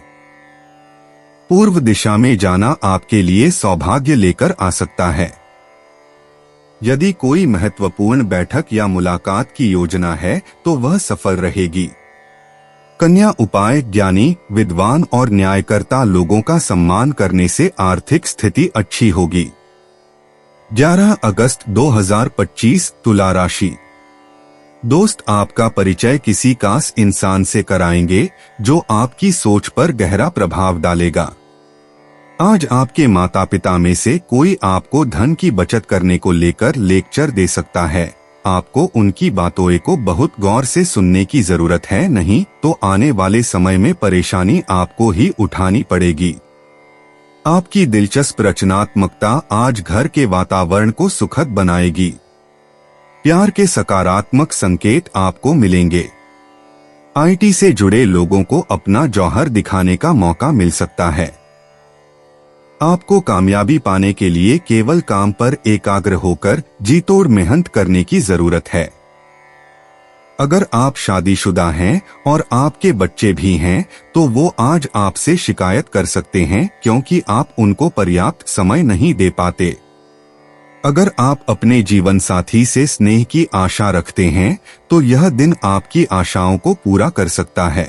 पूर्व दिशा में जाना आपके लिए सौभाग्य लेकर आ सकता है। यदि कोई महत्वपूर्ण बैठक या मुलाकात की योजना है तो वह सफल रहेगी। कन्या उपाय। ज्ञानी, विद्वान और न्यायकर्ता लोगों का सम्मान करने से आर्थिक स्थिति अच्छी होगी। 11 अगस्त 2025 तुला राशि। दोस्त आपका परिचय किसी खास इंसान से कराएंगे जो आपकी सोच पर गहरा प्रभाव डालेगा। आज आपके माता पिता में से कोई आपको धन की बचत करने को लेकर लेक्चर दे सकता है। आपको उनकी बातों को बहुत गौर से सुनने की जरूरत है, नहीं तो आने वाले समय में परेशानी आपको ही उठानी पड़ेगी। आपकी दिलचस्प रचनात्मकता आज घर के वातावरण को सुखद बनाएगी। प्यार के सकारात्मक संकेत आपको मिलेंगे। आईटी से जुड़े लोगों को अपना जौहर दिखाने का मौका मिल सकता है। आपको कामयाबी पाने के लिए केवल काम पर एकाग्र होकर जी तोड़ मेहनत करने की जरूरत है। अगर आप शादीशुदा हैं और आपके बच्चे भी हैं तो वो आज आपसे शिकायत कर सकते हैं क्योंकि आप उनको पर्याप्त समय नहीं दे पाते। अगर आप अपने जीवन साथी से स्नेह की आशा रखते हैं तो यह दिन आपकी आशाओं को पूरा कर सकता है।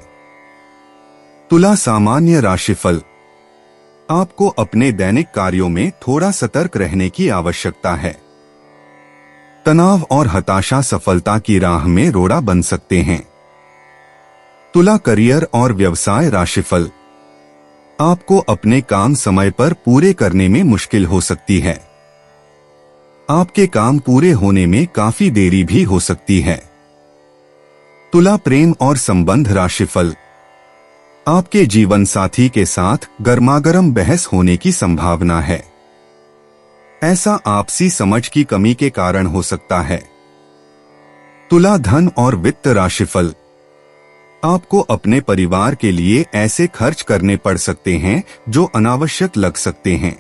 तुला सामान्य राशिफल। आपको अपने दैनिक कार्यों में थोड़ा सतर्क रहने की आवश्यकता है। तनाव और हताशा सफलता की राह में रोड़ा बन सकते हैं। तुला करियर और व्यवसाय राशिफल। आपको अपने काम समय पर पूरे करने में मुश्किल हो सकती है। आपके काम पूरे होने में काफी देरी भी हो सकती है। तुला प्रेम और संबंध राशिफल। आपके जीवन साथी के साथ गर्मागर्म बहस होने की संभावना है। ऐसा आपसी समझ की कमी के कारण हो सकता है। तुला धन और वित्त राशिफल। आपको अपने परिवार के लिए ऐसे खर्च करने पड़ सकते हैं जो अनावश्यक लग सकते हैं।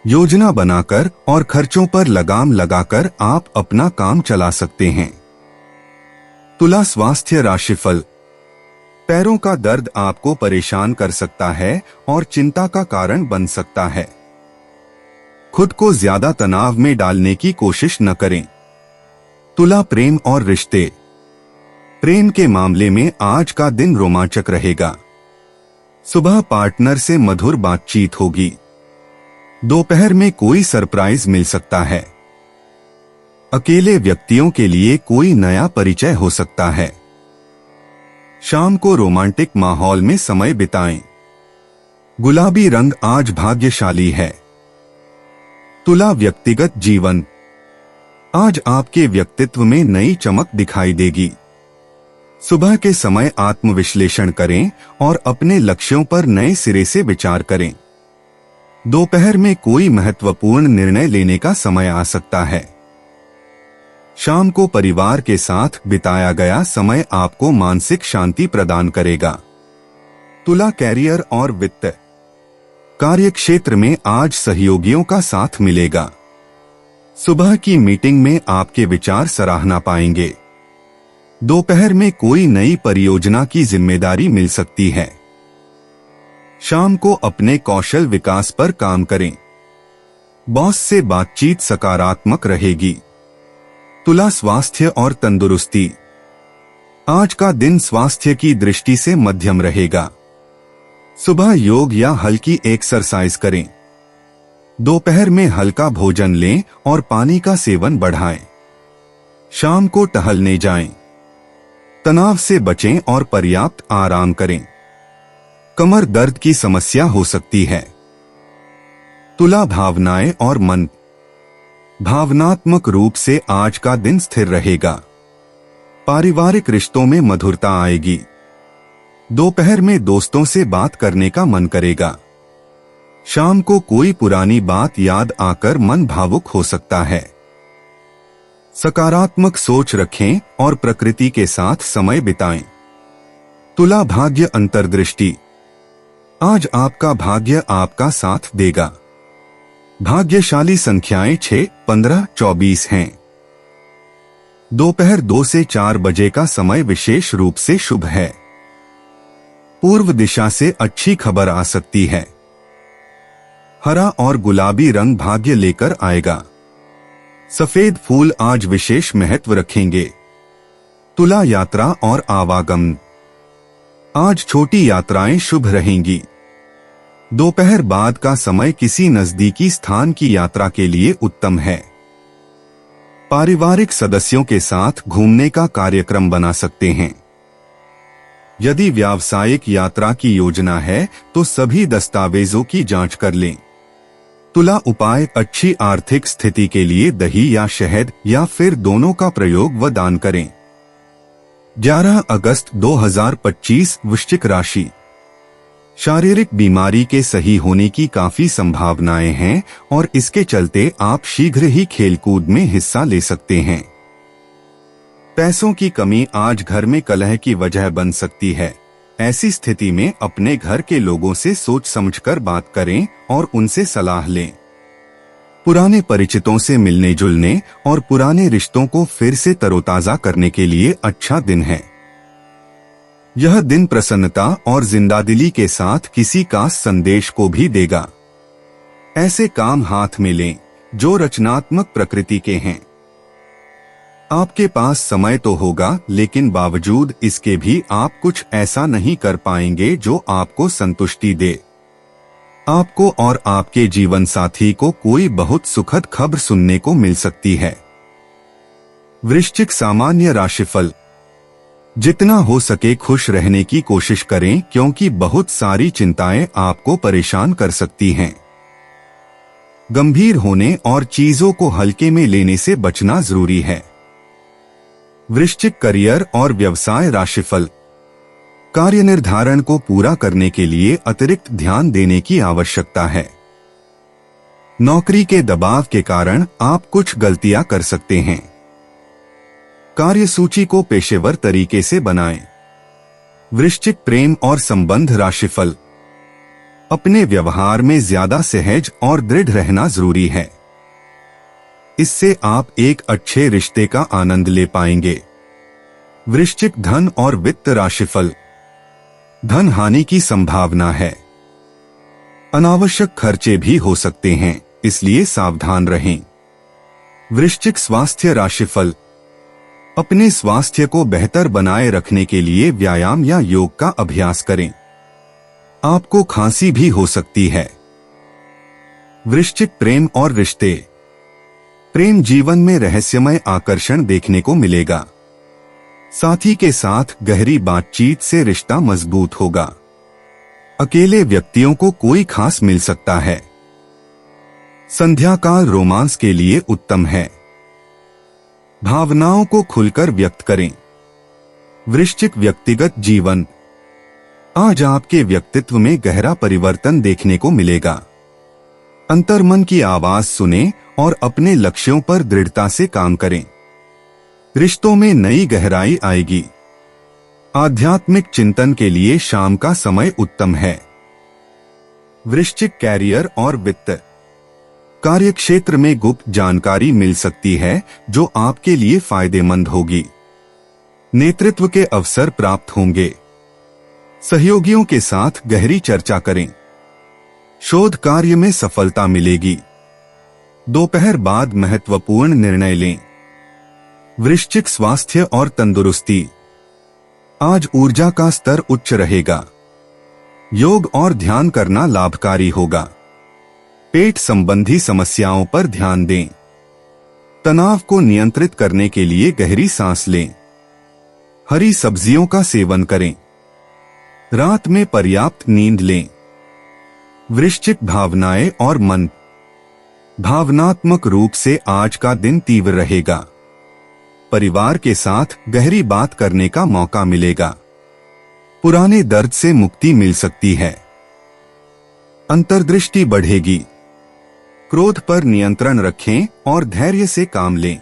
योजना बनाकर और खर्चों पर लगाम लगाकर आप अपना काम चला सकते हैं। तुला स्वास्थ्य राशिफल। पैरों का दर्द आपको परेशान कर सकता है और चिंता का कारण बन सकता है। खुद को ज्यादा तनाव में डालने की कोशिश न करें। तुला प्रेम और रिश्ते। प्रेम के मामले में आज का दिन रोमांचक रहेगा। सुबह पार्टनर से मधुर बातचीत होगी। दोपहर में कोई सरप्राइज मिल सकता है। अकेले व्यक्तियों के लिए कोई नया परिचय हो सकता है। शाम को रोमांटिक माहौल में समय बिताएं। गुलाबी रंग आज भाग्यशाली है। तुला व्यक्तिगत जीवन। आज आपके व्यक्तित्व में नई चमक दिखाई देगी। सुबह के समय आत्मविश्लेषण करें और अपने लक्ष्यों पर नए सिरे से विचार करें। दोपहर में कोई महत्वपूर्ण निर्णय लेने का समय आ सकता है। शाम को परिवार के साथ बिताया गया समय आपको मानसिक शांति प्रदान करेगा। तुला कैरियर और वित्त। कार्य क्षेत्र में आज सहयोगियों का साथ मिलेगा। सुबह की मीटिंग में आपके विचार सराहना पाएंगे। दोपहर में कोई नई परियोजना की जिम्मेदारी मिल सकती है। शाम को अपने कौशल विकास पर काम करें। बॉस से बातचीत सकारात्मक रहेगी। तुला स्वास्थ्य और तंदुरुस्ती। आज का दिन स्वास्थ्य की दृष्टि से मध्यम रहेगा। सुबह योग या हल्की एक्सरसाइज करें। दोपहर में हल्का भोजन लें और पानी का सेवन बढ़ाएं। शाम को टहलने जाएं। तनाव से बचें और पर्याप्त आराम करें। कमर दर्द की समस्या हो सकती है। तुला भावनाएं और मन। भावनात्मक रूप से आज का दिन स्थिर रहेगा। पारिवारिक रिश्तों में मधुरता आएगी। दोपहर में दोस्तों से बात करने का मन करेगा। शाम को कोई पुरानी बात याद आकर मन भावुक हो सकता है। सकारात्मक सोच रखें और प्रकृति के साथ समय बिताएं। तुला भाग्य अंतर्दृष्टि। आज आपका भाग्य आपका साथ देगा। भाग्यशाली संख्याएं 6, 15, 24 हैं। दोपहर 2 से 4 बजे का समय विशेष रूप से शुभ है। पूर्व दिशा से अच्छी खबर आ सकती है। हरा और गुलाबी रंग भाग्य लेकर आएगा। सफेद फूल आज विशेष महत्व रखेंगे। तुला यात्रा और आवागमन। आज छोटी यात्राएं शुभ रहेंगी। दोपहर बाद का समय किसी नजदीकी स्थान की यात्रा के लिए उत्तम है। पारिवारिक सदस्यों के साथ घूमने का कार्यक्रम बना सकते हैं। यदि व्यावसायिक यात्रा की योजना है तो सभी दस्तावेजों की जांच कर लें। तुला उपाय। अच्छी आर्थिक स्थिति के लिए दही या शहद या फिर दोनों का प्रयोग व दान करें। 11 अगस्त 2025 वृश्चिक राशि। शारीरिक बीमारी के सही होने की काफी संभावनाएं हैं और इसके चलते आप शीघ्र ही खेलकूद में हिस्सा ले सकते हैं। पैसों की कमी आज घर में कलह की वजह बन सकती है। ऐसी स्थिति में अपने घर के लोगों से सोच समझकर बात करें और उनसे सलाह लें। पुराने परिचितों से मिलने जुलने और पुराने रिश्तों को फिर से तरोताजा करने के लिए अच्छा दिन है। यह दिन प्रसन्नता और जिंदादिली के साथ किसी का संदेश को भी देगा। ऐसे काम हाथ में लें जो रचनात्मक प्रकृति के हैं। आपके पास समय तो होगा, लेकिन बावजूद इसके भी आप कुछ ऐसा नहीं कर पाएंगे जो आपको संतुष्टि दे। आपको और आपके जीवन साथी को कोई बहुत सुखद खबर सुनने को मिल सकती है। वृश्चिक सामान्य राशिफल। जितना हो सके खुश रहने की कोशिश करें, क्योंकि बहुत सारी चिंताएं आपको परेशान कर सकती हैं। गंभीर होने और चीजों को हल्के में लेने से बचना जरूरी है। वृश्चिक करियर और व्यवसाय राशिफल। कार्य निर्धारण को पूरा करने के लिए अतिरिक्त ध्यान देने की आवश्यकता है। नौकरी के दबाव के कारण आप कुछ गलतियां कर सकते हैं। कार्यसूची को पेशेवर तरीके से बनाएं। वृश्चिक प्रेम और संबंध राशिफल। अपने व्यवहार में ज्यादा सहज और दृढ़ रहना जरूरी है। इससे आप एक अच्छे रिश्ते का आनंद ले पाएंगे। वृश्चिक धन और वित्त राशिफल। धन हानि की संभावना है। अनावश्यक खर्चे भी हो सकते हैं, इसलिए सावधान रहें। वृश्चिक स्वास्थ्य राशिफल। अपने स्वास्थ्य को बेहतर बनाए रखने के लिए व्यायाम या योग का अभ्यास करें। आपको खांसी भी हो सकती है। वृश्चिक प्रेम और रिश्ते। प्रेम जीवन में रहस्यमय आकर्षण देखने को मिलेगा। साथी के साथ गहरी बातचीत से रिश्ता मजबूत होगा। अकेले व्यक्तियों को कोई खास मिल सकता है। संध्या काल रोमांस के लिए उत्तम है। भावनाओं को खुलकर व्यक्त करें। वृश्चिक व्यक्तिगत जीवन। आज आपके व्यक्तित्व में गहरा परिवर्तन देखने को मिलेगा। अंतर्मन की आवाज सुनें और अपने लक्ष्यों पर दृढ़ता से काम करें। रिश्तों में नई गहराई आएगी। आध्यात्मिक चिंतन के लिए शाम का समय उत्तम है। वृश्चिक कैरियर और वित्त। कार्यक्षेत्र में गुप्त जानकारी मिल सकती है जो आपके लिए फायदेमंद होगी। नेतृत्व के अवसर प्राप्त होंगे। सहयोगियों के साथ गहरी चर्चा करें। शोध कार्य में सफलता मिलेगी। दोपहर बाद महत्वपूर्ण निर्णय लें। वृश्चिक स्वास्थ्य और तंदुरुस्ती। आज ऊर्जा का स्तर उच्च रहेगा। योग और ध्यान करना लाभकारी होगा। पेट संबंधी समस्याओं पर ध्यान दें। तनाव को नियंत्रित करने के लिए गहरी सांस लें। हरी सब्जियों का सेवन करें। रात में पर्याप्त नींद लें। वृश्चिक भावनाएं और मन। भावनात्मक रूप से आज का दिन तीव्र रहेगा। परिवार के साथ गहरी बात करने का मौका मिलेगा। पुराने दर्द से मुक्ति मिल सकती है। अंतर्दृष्टि बढ़ेगी। क्रोध पर नियंत्रण रखें और धैर्य से काम लें।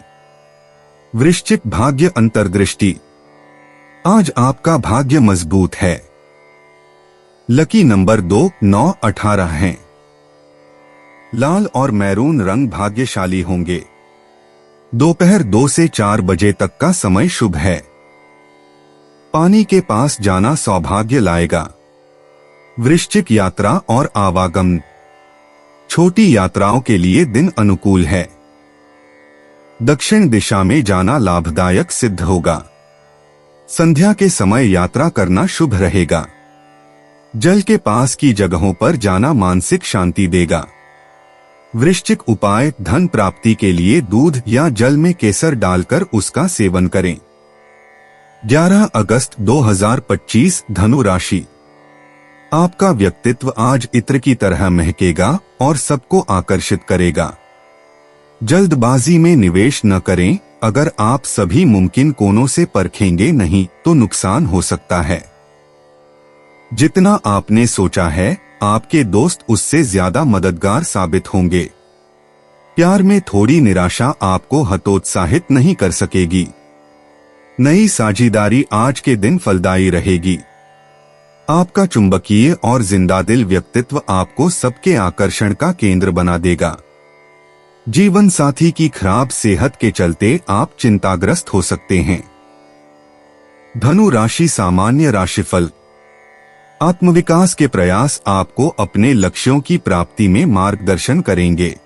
वृश्चिक भाग्य अंतर्दृष्टि। आज आपका भाग्य मजबूत है। लकी नंबर 2, 9, 18 हैं। लाल और मैरून रंग भाग्यशाली होंगे। दोपहर 2 से 4 बजे तक का समय शुभ है। पानी के पास जाना सौभाग्य लाएगा। वृश्चिक यात्रा और आवागमन। छोटी यात्राओं के लिए दिन अनुकूल है। दक्षिण दिशा में जाना लाभदायक सिद्ध होगा। संध्या के समय यात्रा करना शुभ रहेगा। जल के पास की जगहों पर जाना मानसिक शांति देगा। वृश्चिक उपाय, धन प्राप्ति के लिए दूध या जल में केसर डालकर उसका सेवन करें। 11 अगस्त 2025 धनु राशि। आपका व्यक्तित्व आज इत्र की तरह महकेगा और सबको आकर्षित करेगा। जल्दबाजी में निवेश न करें। अगर आप सभी मुमकिन कोणों से परखेंगे नहीं तो नुकसान हो सकता है। जितना आपने सोचा है, आपके दोस्त उससे ज्यादा मददगार साबित होंगे। प्यार में थोड़ी निराशा आपको हतोत्साहित नहीं कर सकेगी। नई साझेदारी आज के दिन फलदायी रहेगी। आपका चुंबकीय और जिंदादिल व्यक्तित्व आपको सबके आकर्षण का केंद्र बना देगा। जीवन साथी की खराब सेहत के चलते आप चिंताग्रस्त हो सकते हैं। धनु राशि सामान्य राशिफल। आत्मविकास के प्रयास आपको अपने लक्ष्यों की प्राप्ति में मार्गदर्शन करेंगे।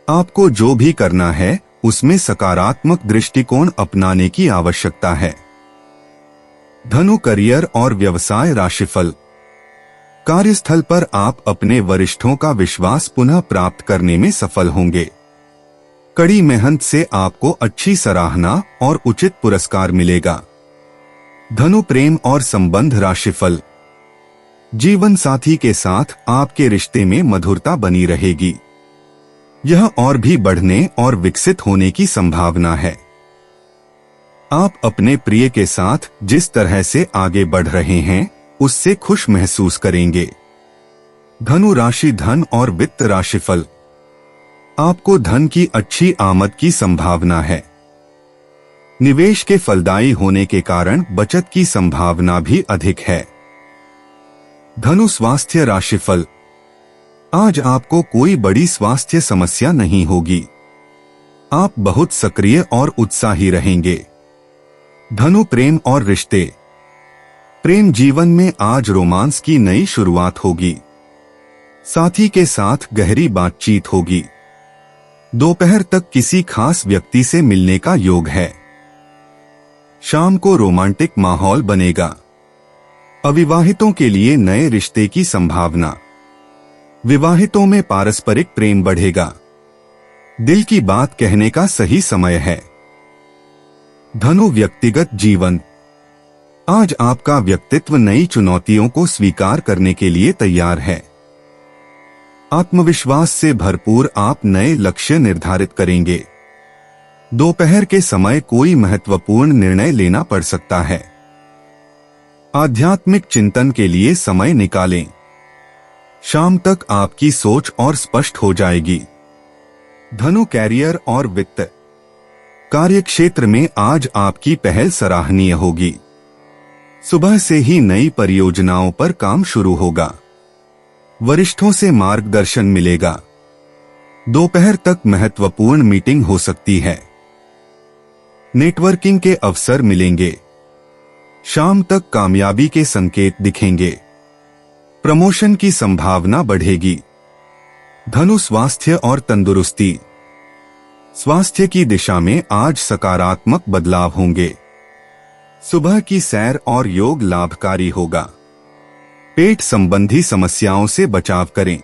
आपको जो भी करना है उसमें सकारात्मक दृष्टिकोण अपनाने की आवश्यकता है। धनु करियर और व्यवसाय राशिफल। कार्यस्थल पर आप अपने वरिष्ठों का विश्वास पुनः प्राप्त करने में सफल होंगे। कड़ी मेहनत से आपको अच्छी सराहना और उचित पुरस्कार मिलेगा। धनु प्रेम और संबंध राशिफल। जीवन साथी के साथ आपके रिश्ते में मधुरता बनी रहेगी। यह और भी बढ़ने और विकसित होने की संभावना है। आप अपने प्रिय के साथ जिस तरह से आगे बढ़ रहे हैं उससे खुश महसूस करेंगे। धनु राशि धन और वित्त राशिफल। आपको धन की अच्छी आमद की संभावना है। निवेश के फलदायी होने के कारण बचत की संभावना भी अधिक है। धनु स्वास्थ्य राशिफल। आज आपको कोई बड़ी स्वास्थ्य समस्या नहीं होगी। आप बहुत सक्रिय और उत्साही रहेंगे। धनु प्रेम और रिश्ते। प्रेम जीवन में आज रोमांस की नई शुरुआत होगी। साथी के साथ गहरी बातचीत होगी। दोपहर तक किसी खास व्यक्ति से मिलने का योग है। शाम को रोमांटिक माहौल बनेगा। अविवाहितों के लिए नए रिश्ते की संभावना। विवाहितों में पारस्परिक प्रेम बढ़ेगा। दिल की बात कहने का सही समय है। धनु व्यक्तिगत जीवन। आज आपका व्यक्तित्व नई चुनौतियों को स्वीकार करने के लिए तैयार है। आत्मविश्वास से भरपूर आप नए लक्ष्य निर्धारित करेंगे। दोपहर के समय कोई महत्वपूर्ण निर्णय लेना पड़ सकता है। आध्यात्मिक चिंतन के लिए समय निकालें। शाम तक आपकी सोच और स्पष्ट हो जाएगी। धनु कैरियर और वित्त। कार्यक्षेत्र में आज आपकी पहल सराहनीय होगी। सुबह से ही नई परियोजनाओं पर काम शुरू होगा। वरिष्ठों से मार्गदर्शन मिलेगा। दोपहर तक महत्वपूर्ण मीटिंग हो सकती है। नेटवर्किंग के अवसर मिलेंगे। शाम तक कामयाबी के संकेत दिखेंगे। प्रमोशन की संभावना बढ़ेगी। धनु स्वास्थ्य और तंदुरुस्ती। स्वास्थ्य की दिशा में आज सकारात्मक बदलाव होंगे। सुबह की सैर और योग लाभकारी होगा। पेट संबंधी समस्याओं से बचाव करें।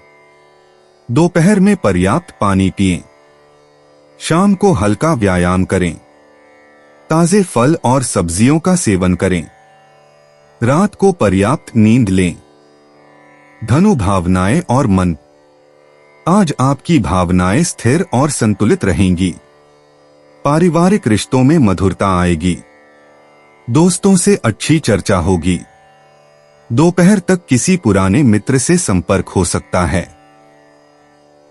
दोपहर में पर्याप्त पानी पिएं। शाम को हल्का व्यायाम करें। ताजे फल और सब्जियों का सेवन करें। रात को पर्याप्त नींद लें। धनु भावनाएं और मन। आज आपकी भावनाएं स्थिर और संतुलित रहेंगी। पारिवारिक रिश्तों में मधुरता आएगी। दोस्तों से अच्छी चर्चा होगी। दोपहर तक किसी पुराने मित्र से संपर्क हो सकता है।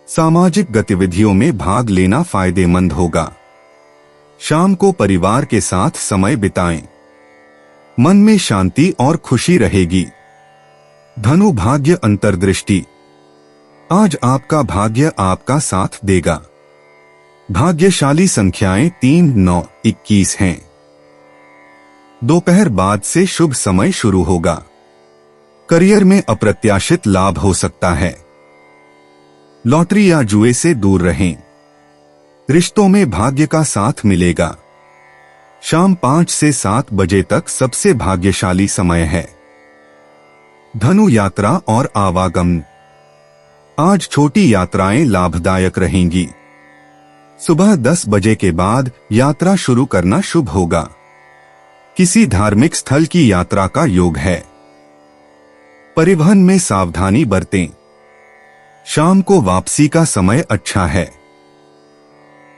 सामाजिक गतिविधियों में भाग लेना फायदेमंद होगा। शाम को परिवार के साथ समय बिताएं। मन में शांति और खुशी रहेगी। धनु भाग्य अंतर्दृष्टि। आज आपका भाग्य आपका साथ देगा। भाग्यशाली संख्याएं 3, 9, 21 हैं। दोपहर बाद से शुभ समय शुरू होगा। करियर में अप्रत्याशित लाभ हो सकता है। लॉटरी या जुए से दूर रहें। रिश्तों में भाग्य का साथ मिलेगा। शाम 5 से 7 बजे तक सबसे भाग्यशाली समय है। धनु यात्रा और आवागमन। आज छोटी यात्राएं लाभदायक रहेंगी। सुबह 10 बजे के बाद यात्रा शुरू करना शुभ होगा। किसी धार्मिक स्थल की यात्रा का योग है। परिवहन में सावधानी बरतें। शाम को वापसी का समय अच्छा है।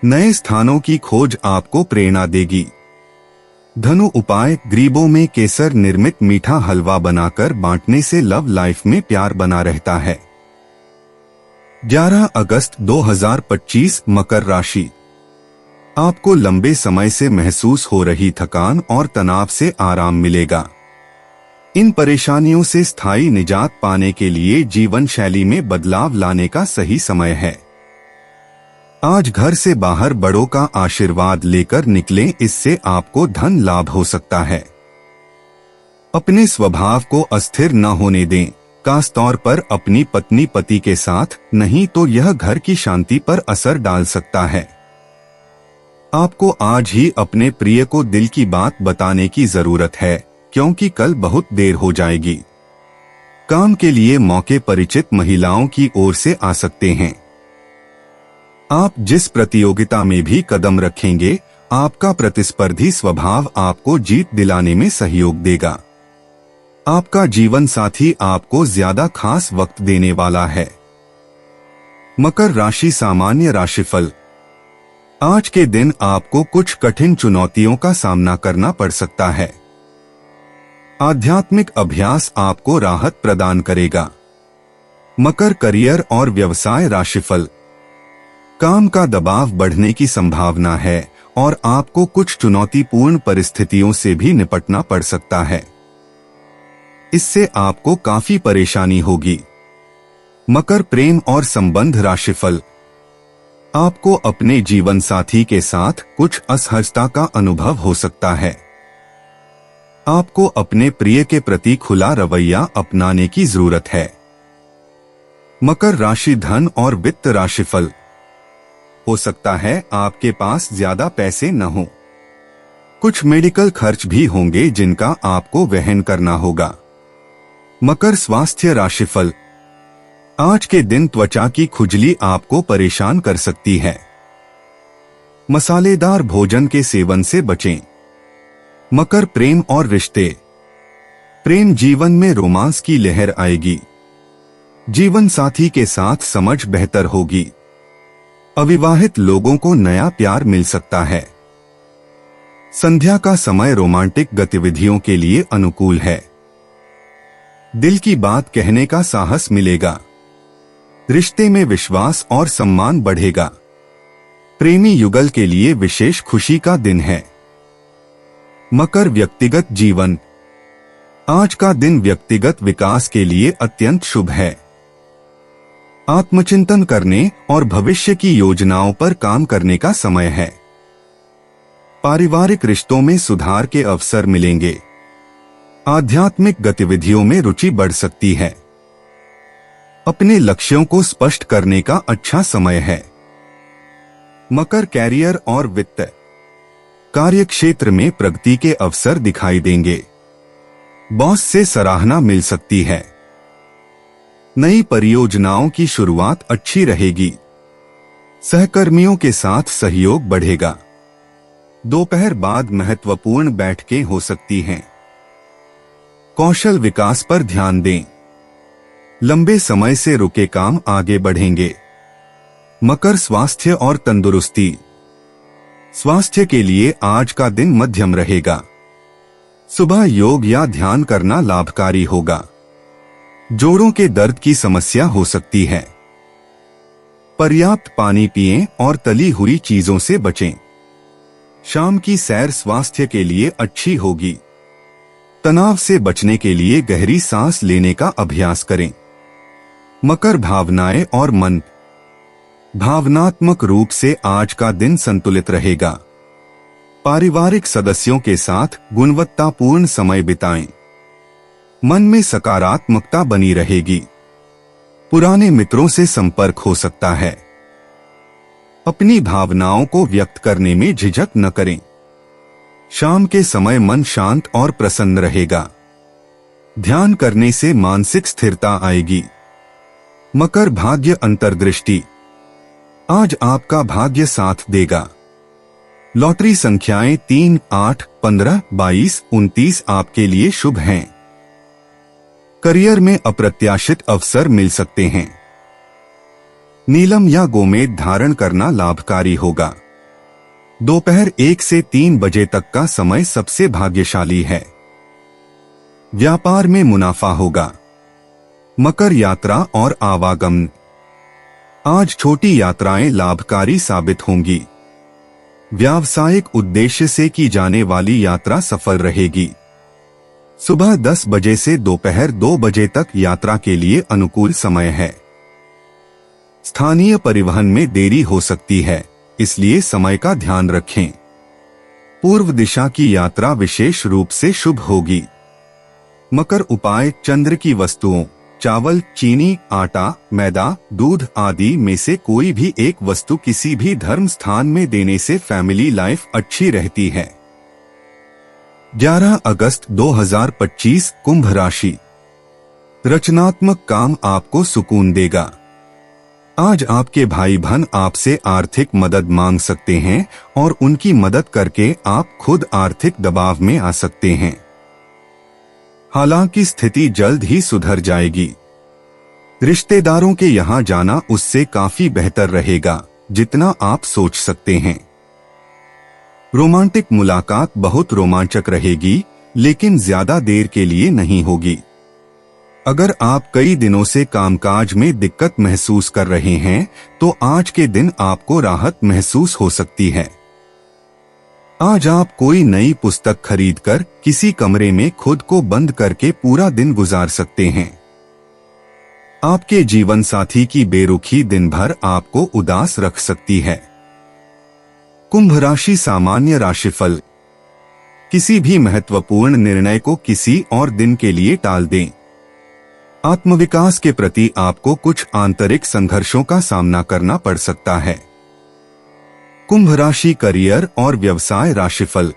नए स्थानों की खोज आपको प्रेरणा देगी। धनु उपाय। गरीबों में केसर निर्मित मीठा हलवा बनाकर बांटने से लव लाइफ में प्यार बना रहता है। 11 अगस्त 2025 मकर राशि। आपको लंबे समय से महसूस हो रही थकान और तनाव से आराम मिलेगा। इन परेशानियों से स्थायी निजात पाने के लिए जीवन शैली में बदलाव लाने का सही समय है। आज घर से बाहर बड़ों का आशीर्वाद लेकर निकलें, इससे आपको धन लाभ हो सकता है। अपने स्वभाव को अस्थिर न होने दें, खास तौर पर अपनी पत्नी पति के साथ, नहीं तो यह घर की शांति पर असर डाल सकता है। आपको आज ही अपने प्रिय को दिल की बात बताने की जरूरत है, क्योंकि कल बहुत देर हो जाएगी। काम के लिए मौके परिचित महिलाओं की ओर से आ सकते हैं। आप जिस प्रतियोगिता में भी कदम रखेंगे, आपका प्रतिस्पर्धी स्वभाव आपको जीत दिलाने में सहयोग देगा। आपका जीवन साथी आपको ज्यादा खास वक्त देने वाला है। मकर राशि सामान्य राशिफल। आज के दिन आपको कुछ कठिन चुनौतियों का सामना करना पड़ सकता है। आध्यात्मिक अभ्यास आपको राहत प्रदान करेगा। मकर करियर और व्यवसाय राशिफल। काम का दबाव बढ़ने की संभावना है और आपको कुछ चुनौतीपूर्ण परिस्थितियों से भी निपटना पड़ सकता है। इससे आपको काफी परेशानी होगी। मकर प्रेम और संबंध राशिफल। आपको अपने जीवन साथी के साथ कुछ असहजता का अनुभव हो सकता है। आपको अपने प्रिय के प्रति खुला रवैया अपनाने की जरूरत है। मकर राशि धन और वित्त राशिफल। हो सकता है आपके पास ज्यादा पैसे न हो। कुछ मेडिकल खर्च भी होंगे जिनका आपको वहन करना होगा। मकर स्वास्थ्य राशिफल। आज के दिन त्वचा की खुजली आपको परेशान कर सकती है। मसालेदार भोजन के सेवन से बचें। मकर प्रेम और रिश्ते। प्रेम जीवन में रोमांस की लहर आएगी। जीवन साथी के साथ समझ बेहतर होगी। अविवाहित लोगों को नया प्यार मिल सकता है। संध्या का समय रोमांटिक गतिविधियों के लिए अनुकूल है। दिल की बात कहने का साहस मिलेगा। रिश्ते में विश्वास और सम्मान बढ़ेगा। प्रेमी युगल के लिए विशेष खुशी का दिन है। मकर व्यक्तिगत जीवन। आज का दिन व्यक्तिगत विकास के लिए अत्यंत शुभ है। आत्मचिंतन करने और भविष्य की योजनाओं पर काम करने का समय है। पारिवारिक रिश्तों में सुधार के अवसर मिलेंगे। आध्यात्मिक गतिविधियों में रुचि बढ़ सकती है। अपने लक्ष्यों को स्पष्ट करने का अच्छा समय है। मकर कैरियर और वित्त। कार्य क्षेत्र में प्रगति के अवसर दिखाई देंगे। बॉस से सराहना मिल सकती है। नई परियोजनाओं की शुरुआत अच्छी रहेगी। सहकर्मियों के साथ सहयोग बढ़ेगा। दोपहर बाद महत्वपूर्ण बैठकें हो सकती हैं। कौशल विकास पर ध्यान दें। लंबे समय से रुके काम आगे बढ़ेंगे। मकर स्वास्थ्य और तंदुरुस्ती। स्वास्थ्य के लिए आज का दिन मध्यम रहेगा। सुबह योग या ध्यान करना लाभकारी होगा। जोड़ों के दर्द की समस्या हो सकती है। पर्याप्त पानी पिएं और तली हुई चीजों से बचें। शाम की सैर स्वास्थ्य के लिए अच्छी होगी। तनाव से बचने के लिए गहरी सांस लेने का अभ्यास करें। मकर भावनाएं और मन। भावनात्मक रूप से आज का दिन संतुलित रहेगा। पारिवारिक सदस्यों के साथ गुणवत्तापूर्ण समय बिताएं। मन में सकारात्मकता बनी रहेगी। पुराने मित्रों से संपर्क हो सकता है। अपनी भावनाओं को व्यक्त करने में झिझक न करें। शाम के समय मन शांत और प्रसन्न रहेगा। ध्यान करने से मानसिक स्थिरता आएगी। मकर भाग्य अंतर्दृष्टि। आज आपका भाग्य साथ देगा। लॉटरी संख्याएं 3, 8, 15, 22, 29 आपके लिए शुभ हैं। करियर में अप्रत्याशित अवसर मिल सकते हैं। नीलम या गोमेद धारण करना लाभकारी होगा। दोपहर 1 से 3 बजे तक का समय सबसे भाग्यशाली है। व्यापार में मुनाफा होगा। मकर यात्रा और आवागमन। आज छोटी यात्राएं लाभकारी साबित होंगी। व्यावसायिक उद्देश्य से की जाने वाली यात्रा सफल रहेगी। सुबह 10 बजे से दोपहर 2 बजे तक यात्रा के लिए अनुकूल समय है। स्थानीय परिवहन में देरी हो सकती है, इसलिए समय का ध्यान रखें। पूर्व दिशा की यात्रा विशेष रूप से शुभ होगी। मकर उपाय। चंद्र की वस्तुओं चावल, चीनी, आटा, मैदा, दूध आदि में से कोई भी एक वस्तु किसी भी धर्म स्थान में देने से फैमिली लाइफ अच्छी रहती है। 11 अगस्त 2025 कुंभ राशि। रचनात्मक काम आपको सुकून देगा। आज आपके भाई बहन आपसे आर्थिक मदद मांग सकते हैं और उनकी मदद करके आप खुद आर्थिक दबाव में आ सकते हैं। हालांकि स्थिति जल्द ही सुधर जाएगी। रिश्तेदारों के यहां जाना उससे काफी बेहतर रहेगा जितना आप सोच सकते हैं। रोमांटिक मुलाकात बहुत रोमांचक रहेगी, लेकिन ज्यादा देर के लिए नहीं होगी। अगर आप कई दिनों से कामकाज में दिक्कत महसूस कर रहे हैं, तो आज के दिन आपको राहत महसूस हो सकती है। आज आप कोई नई पुस्तक खरीदकर किसी कमरे में खुद को बंद करके पूरा दिन गुजार सकते हैं। आपके जीवन साथी की बेरुखी दिन भर आपको उदास रख सकती है। कुंभ राशि सामान्य राशिफल। किसी भी महत्वपूर्ण निर्णय को किसी और दिन के लिए टाल दें। आत्मविकास के प्रति आपको कुछ आंतरिक संघर्षों का सामना करना पड़ सकता है। कुंभ राशि करियर और व्यवसाय राशिफल।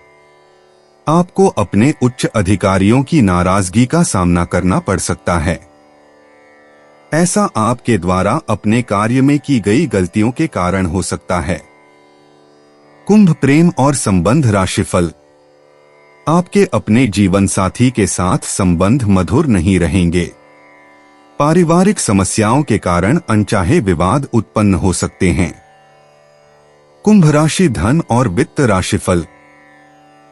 आपको अपने उच्च अधिकारियों की नाराजगी का सामना करना पड़ सकता है। ऐसा आपके द्वारा अपने कार्य में की गई गलतियों के कारण हो सकता है। कुंभ प्रेम और संबंध राशिफल। आपके अपने जीवन साथी के साथ संबंध मधुर नहीं रहेंगे। पारिवारिक समस्याओं के कारण अनचाहे विवाद उत्पन्न हो सकते हैं। कुंभ राशि धन और वित्त राशिफल।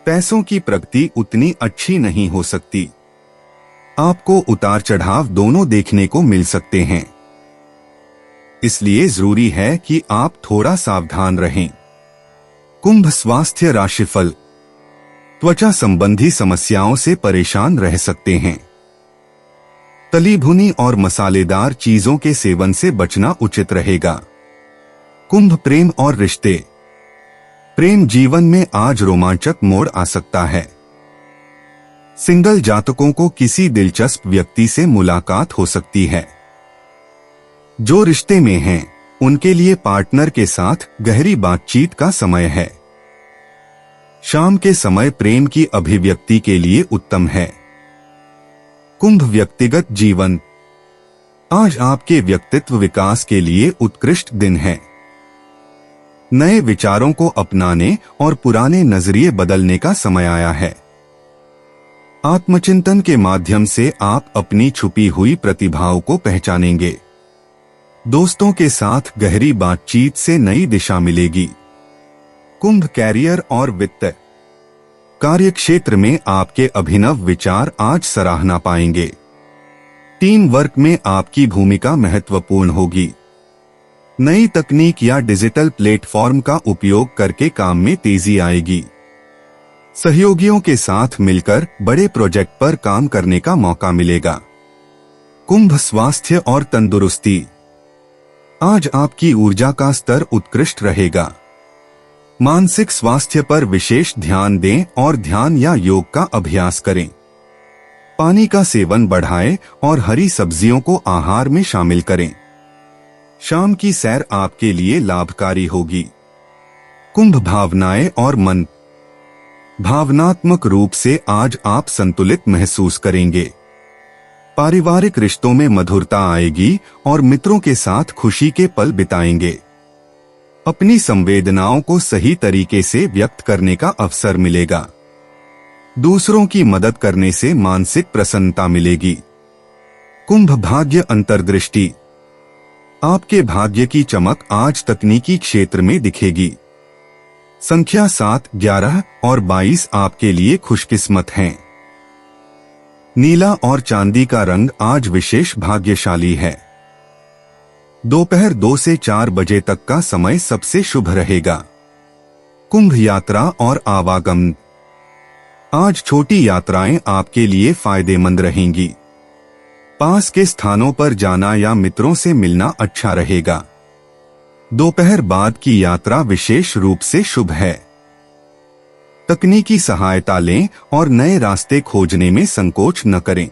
पैसों की प्रगति उतनी अच्छी नहीं हो सकती। आपको उतार चढ़ाव दोनों देखने को मिल सकते हैं, इसलिए जरूरी है कि आप थोड़ा सावधान रहें। कुंभ स्वास्थ्य राशिफल। त्वचा संबंधी समस्याओं से परेशान रह सकते हैं। तली भुनी और मसालेदार चीजों के सेवन से बचना उचित रहेगा। कुंभ प्रेम और रिश्ते। प्रेम जीवन में आज रोमांचक मोड़ आ सकता है। सिंगल जातकों को किसी दिलचस्प व्यक्ति से मुलाकात हो सकती है। जो रिश्ते में हैं, उनके लिए पार्टनर के साथ गहरी बातचीत का समय है। शाम के समय प्रेम की अभिव्यक्ति के लिए उत्तम है। कुंभ व्यक्तिगत जीवन। आज आपके व्यक्तित्व विकास के लिए उत्कृष्ट दिन है। नए विचारों को अपनाने और पुराने नजरिए बदलने का समय आया है। आत्मचिंतन के माध्यम से आप अपनी छुपी हुई प्रतिभाओं को पहचानेंगे। दोस्तों के साथ गहरी बातचीत से नई दिशा मिलेगी। कुंभ कैरियर और वित्त। कार्यक्षेत्र में आपके अभिनव विचार आज सराहना पाएंगे। टीम वर्क में आपकी भूमिका महत्वपूर्ण होगी। नई तकनीक या डिजिटल प्लेटफॉर्म का उपयोग करके काम में तेजी आएगी। सहयोगियों के साथ मिलकर बड़े प्रोजेक्ट पर काम करने का मौका मिलेगा। कुंभ, स्वास्थ्य और तंदुरुस्ती। आज आपकी ऊर्जा का स्तर उत्कृष्ट रहेगा। मानसिक स्वास्थ्य पर विशेष ध्यान दें और ध्यान या योग का अभ्यास करें। पानी का सेवन बढ़ाएं और हरी सब्जियों को आहार में शामिल करें। शाम की सैर आपके लिए लाभकारी होगी। कुंभ, भावनाएं और मन। भावनात्मक रूप से आज आप संतुलित महसूस करेंगे। पारिवारिक रिश्तों में मधुरता आएगी और मित्रों के साथ खुशी के पल बिताएंगे। अपनी संवेदनाओं को सही तरीके से व्यक्त करने का अवसर मिलेगा। दूसरों की मदद करने से मानसिक प्रसन्नता मिलेगी। कुंभ, भाग्य अंतर्दृष्टि। आपके भाग्य की चमक आज तकनीकी क्षेत्र में दिखेगी। संख्या 7, 11 और 22 आपके लिए खुशकिस्मत हैं। नीला और चांदी का रंग आज विशेष भाग्यशाली है। दोपहर 2 से 4 बजे तक का समय सबसे शुभ रहेगा। कुंभ, यात्रा और आवागमन। आज छोटी यात्राएं आपके लिए फायदेमंद रहेंगी। पास के स्थानों पर जाना या मित्रों से मिलना अच्छा रहेगा। दोपहर बाद की यात्रा विशेष रूप से शुभ है। तकनीकी सहायता लें और नए रास्ते खोजने में संकोच न करें।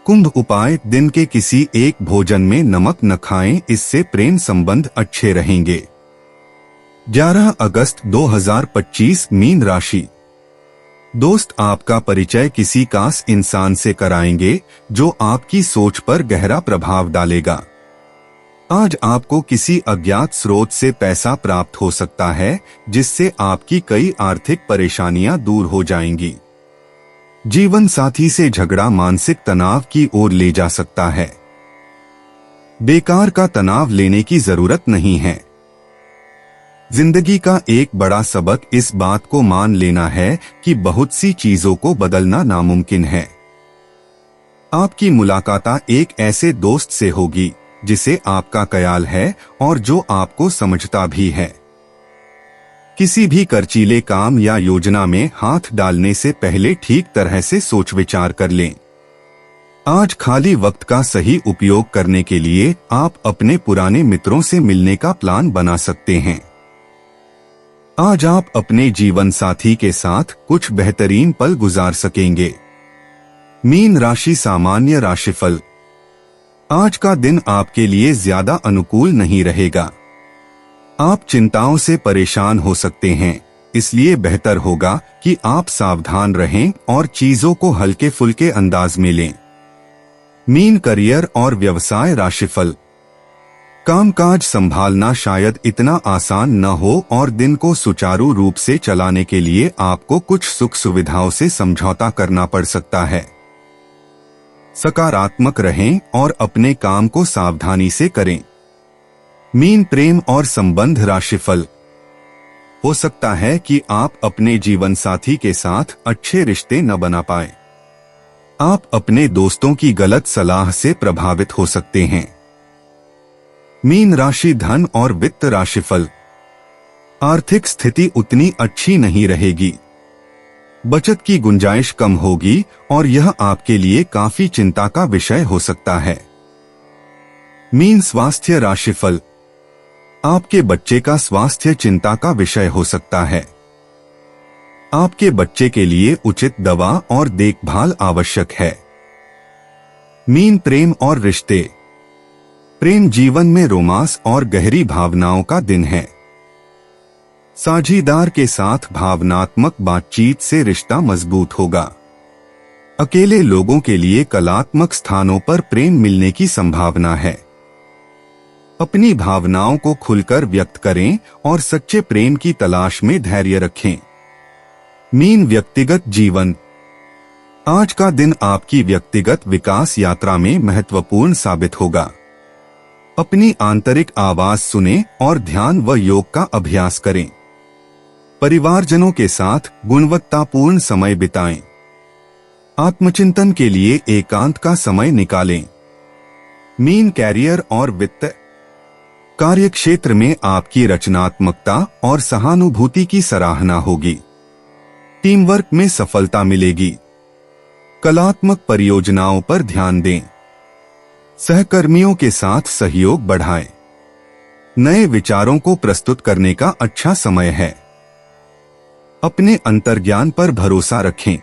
कुंभ, उपाय। दिन के किसी एक भोजन में नमक न खाएं, इससे प्रेम संबंध अच्छे रहेंगे। 11 अगस्त 2025, मीन राशि। दोस्त आपका परिचय किसी खास इंसान से कराएंगे जो आपकी सोच पर गहरा प्रभाव डालेगा। आज आपको किसी अज्ञात स्रोत से पैसा प्राप्त हो सकता है, जिससे आपकी कई आर्थिक परेशानियां दूर हो जाएंगी। जीवन साथी से झगड़ा मानसिक तनाव की ओर ले जा सकता है। बेकार का तनाव लेने की जरूरत नहीं है। जिंदगी का एक बड़ा सबक इस बात को मान लेना है कि बहुत सी चीजों को बदलना नामुमकिन है। आपकी मुलाकात एक ऐसे दोस्त से होगी जिसे आपका ख्याल है और जो आपको समझता भी है। किसी भी खर्चीले काम या योजना में हाथ डालने से पहले ठीक तरह से सोच विचार कर लें। आज खाली वक्त का सही उपयोग करने के लिए आप अपने पुराने मित्रों से मिलने का प्लान बना सकते हैं। आज आप अपने जीवन साथी के साथ कुछ बेहतरीन पल गुजार सकेंगे। मीन राशि, सामान्य राशिफल। आज का दिन आपके लिए ज्यादा अनुकूल नहीं रहेगा। आप चिंताओं से परेशान हो सकते हैं, इसलिए बेहतर होगा कि आप सावधान रहें और चीजों को हल्के फुल्के अंदाज में लें। मीन, करियर और व्यवसाय राशिफल। कामकाज संभालना शायद इतना आसान न हो और दिन को सुचारू रूप से चलाने के लिए आपको कुछ सुख सुविधाओं से समझौता करना पड़ सकता है। सकारात्मक रहें और अपने काम को सावधानी से करें। मीन, प्रेम और संबंध राशिफल। हो सकता है कि आप अपने जीवन साथी के साथ अच्छे रिश्ते न बना पाए। आप अपने दोस्तों की गलत सलाह से प्रभावित हो सकते हैं। मीन राशि, धन और वित्त राशिफल। आर्थिक स्थिति उतनी अच्छी नहीं रहेगी। बचत की गुंजाइश कम होगी और यह आपके लिए काफी चिंता का विषय हो सकता है। मीन, स्वास्थ्य राशिफल। आपके बच्चे का स्वास्थ्य चिंता का विषय हो सकता है। आपके बच्चे के लिए उचित दवा और देखभाल आवश्यक है। मीन, प्रेम और रिश्ते। प्रेम जीवन में रोमांस और गहरी भावनाओं का दिन है। साझीदार के साथ भावनात्मक बातचीत से रिश्ता मजबूत होगा। अकेले लोगों के लिए कलात्मक स्थानों पर प्रेम मिलने की संभावना है। अपनी भावनाओं को खुलकर व्यक्त करें और सच्चे प्रेम की तलाश में धैर्य रखें। मीन, व्यक्तिगत जीवन। आज का दिन आपकी व्यक्तिगत विकास यात्रा में महत्वपूर्ण साबित होगा। अपनी आंतरिक आवाज सुनें और ध्यान व योग का अभ्यास करें। परिवारजनों के साथ गुणवत्तापूर्ण समय बिताएं। आत्मचिंतन के लिए एकांत का समय निकालें। मीन कैरियर और वित्त। कार्यक्षेत्र में आपकी रचनात्मकता और सहानुभूति की सराहना होगी। टीम वर्क में सफलता मिलेगी। कलात्मक परियोजनाओं पर ध्यान दें। सहकर्मियों के साथ सहयोग बढ़ाएं। नए विचारों को प्रस्तुत करने का अच्छा समय है। अपने अंतर्ज्ञान पर भरोसा रखें।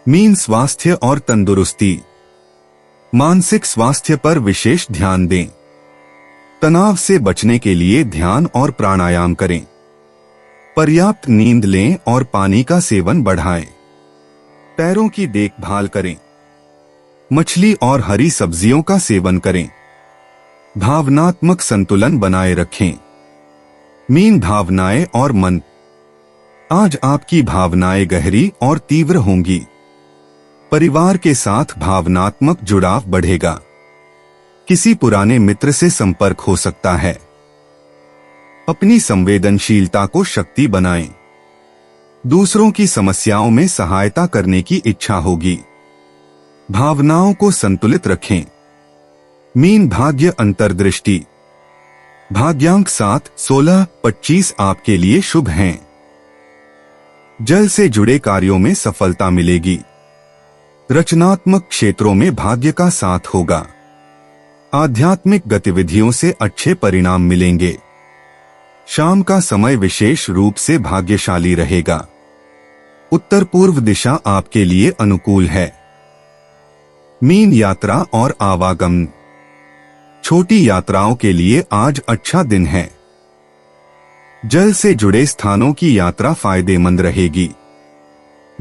मीन स्वास्थ्य और तंदुरुस्ती। मानसिक स्वास्थ्य पर विशेष ध्यान दें। तनाव से बचने के लिए ध्यान और प्राणायाम करें। पर्याप्त नींद लें और पानी का सेवन बढ़ाएं। पैरों की देखभाल करें। मछली और हरी सब्जियों का सेवन करें। भावनात्मक संतुलन बनाए रखें। मीन भावनाएं और मन। आज आपकी भावनाएं गहरी और तीव्र होंगी। परिवार के साथ भावनात्मक जुड़ाव बढ़ेगा। किसी पुराने मित्र से संपर्क हो सकता है। अपनी संवेदनशीलता को शक्ति बनाएं। दूसरों की समस्याओं में सहायता करने की इच्छा होगी। भावनाओं को संतुलित रखें। मीन भाग्य अंतर्दृष्टि। भाग्यांक 7, 16, 25 आपके लिए शुभ हैं। जल से जुड़े कार्यों में सफलता मिलेगी। रचनात्मक क्षेत्रों में भाग्य का साथ होगा। आध्यात्मिक गतिविधियों से अच्छे परिणाम मिलेंगे। शाम का समय विशेष रूप से भाग्यशाली रहेगा। उत्तर पूर्व दिशा आपके लिए अनुकूल है। मीन यात्रा और आवागमन। छोटी यात्राओं के लिए आज अच्छा दिन है। जल से जुड़े स्थानों की यात्रा फायदेमंद रहेगी।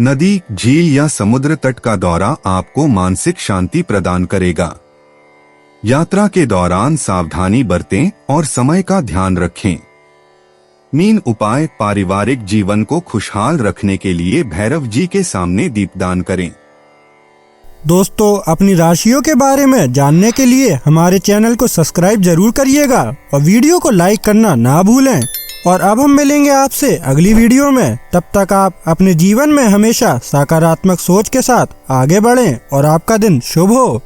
नदी, झील या समुद्र तट का दौरा आपको मानसिक शांति प्रदान करेगा। यात्रा के दौरान सावधानी बरतें और समय का ध्यान रखें। मीन उपाय। पारिवारिक जीवन को खुशहाल रखने के लिए भैरव जी के सामने दीपदान करें। दोस्तों, अपनी राशियों के बारे में जानने के लिए हमारे चैनल को सब्सक्राइब जरूर करिएगा और वीडियो को लाइक करना ना भूलें। और अब हम मिलेंगे आपसे अगली वीडियो में। तब तक आप अपने जीवन में हमेशा सकारात्मक सोच के साथ आगे बढ़ें और आपका दिन शुभ हो।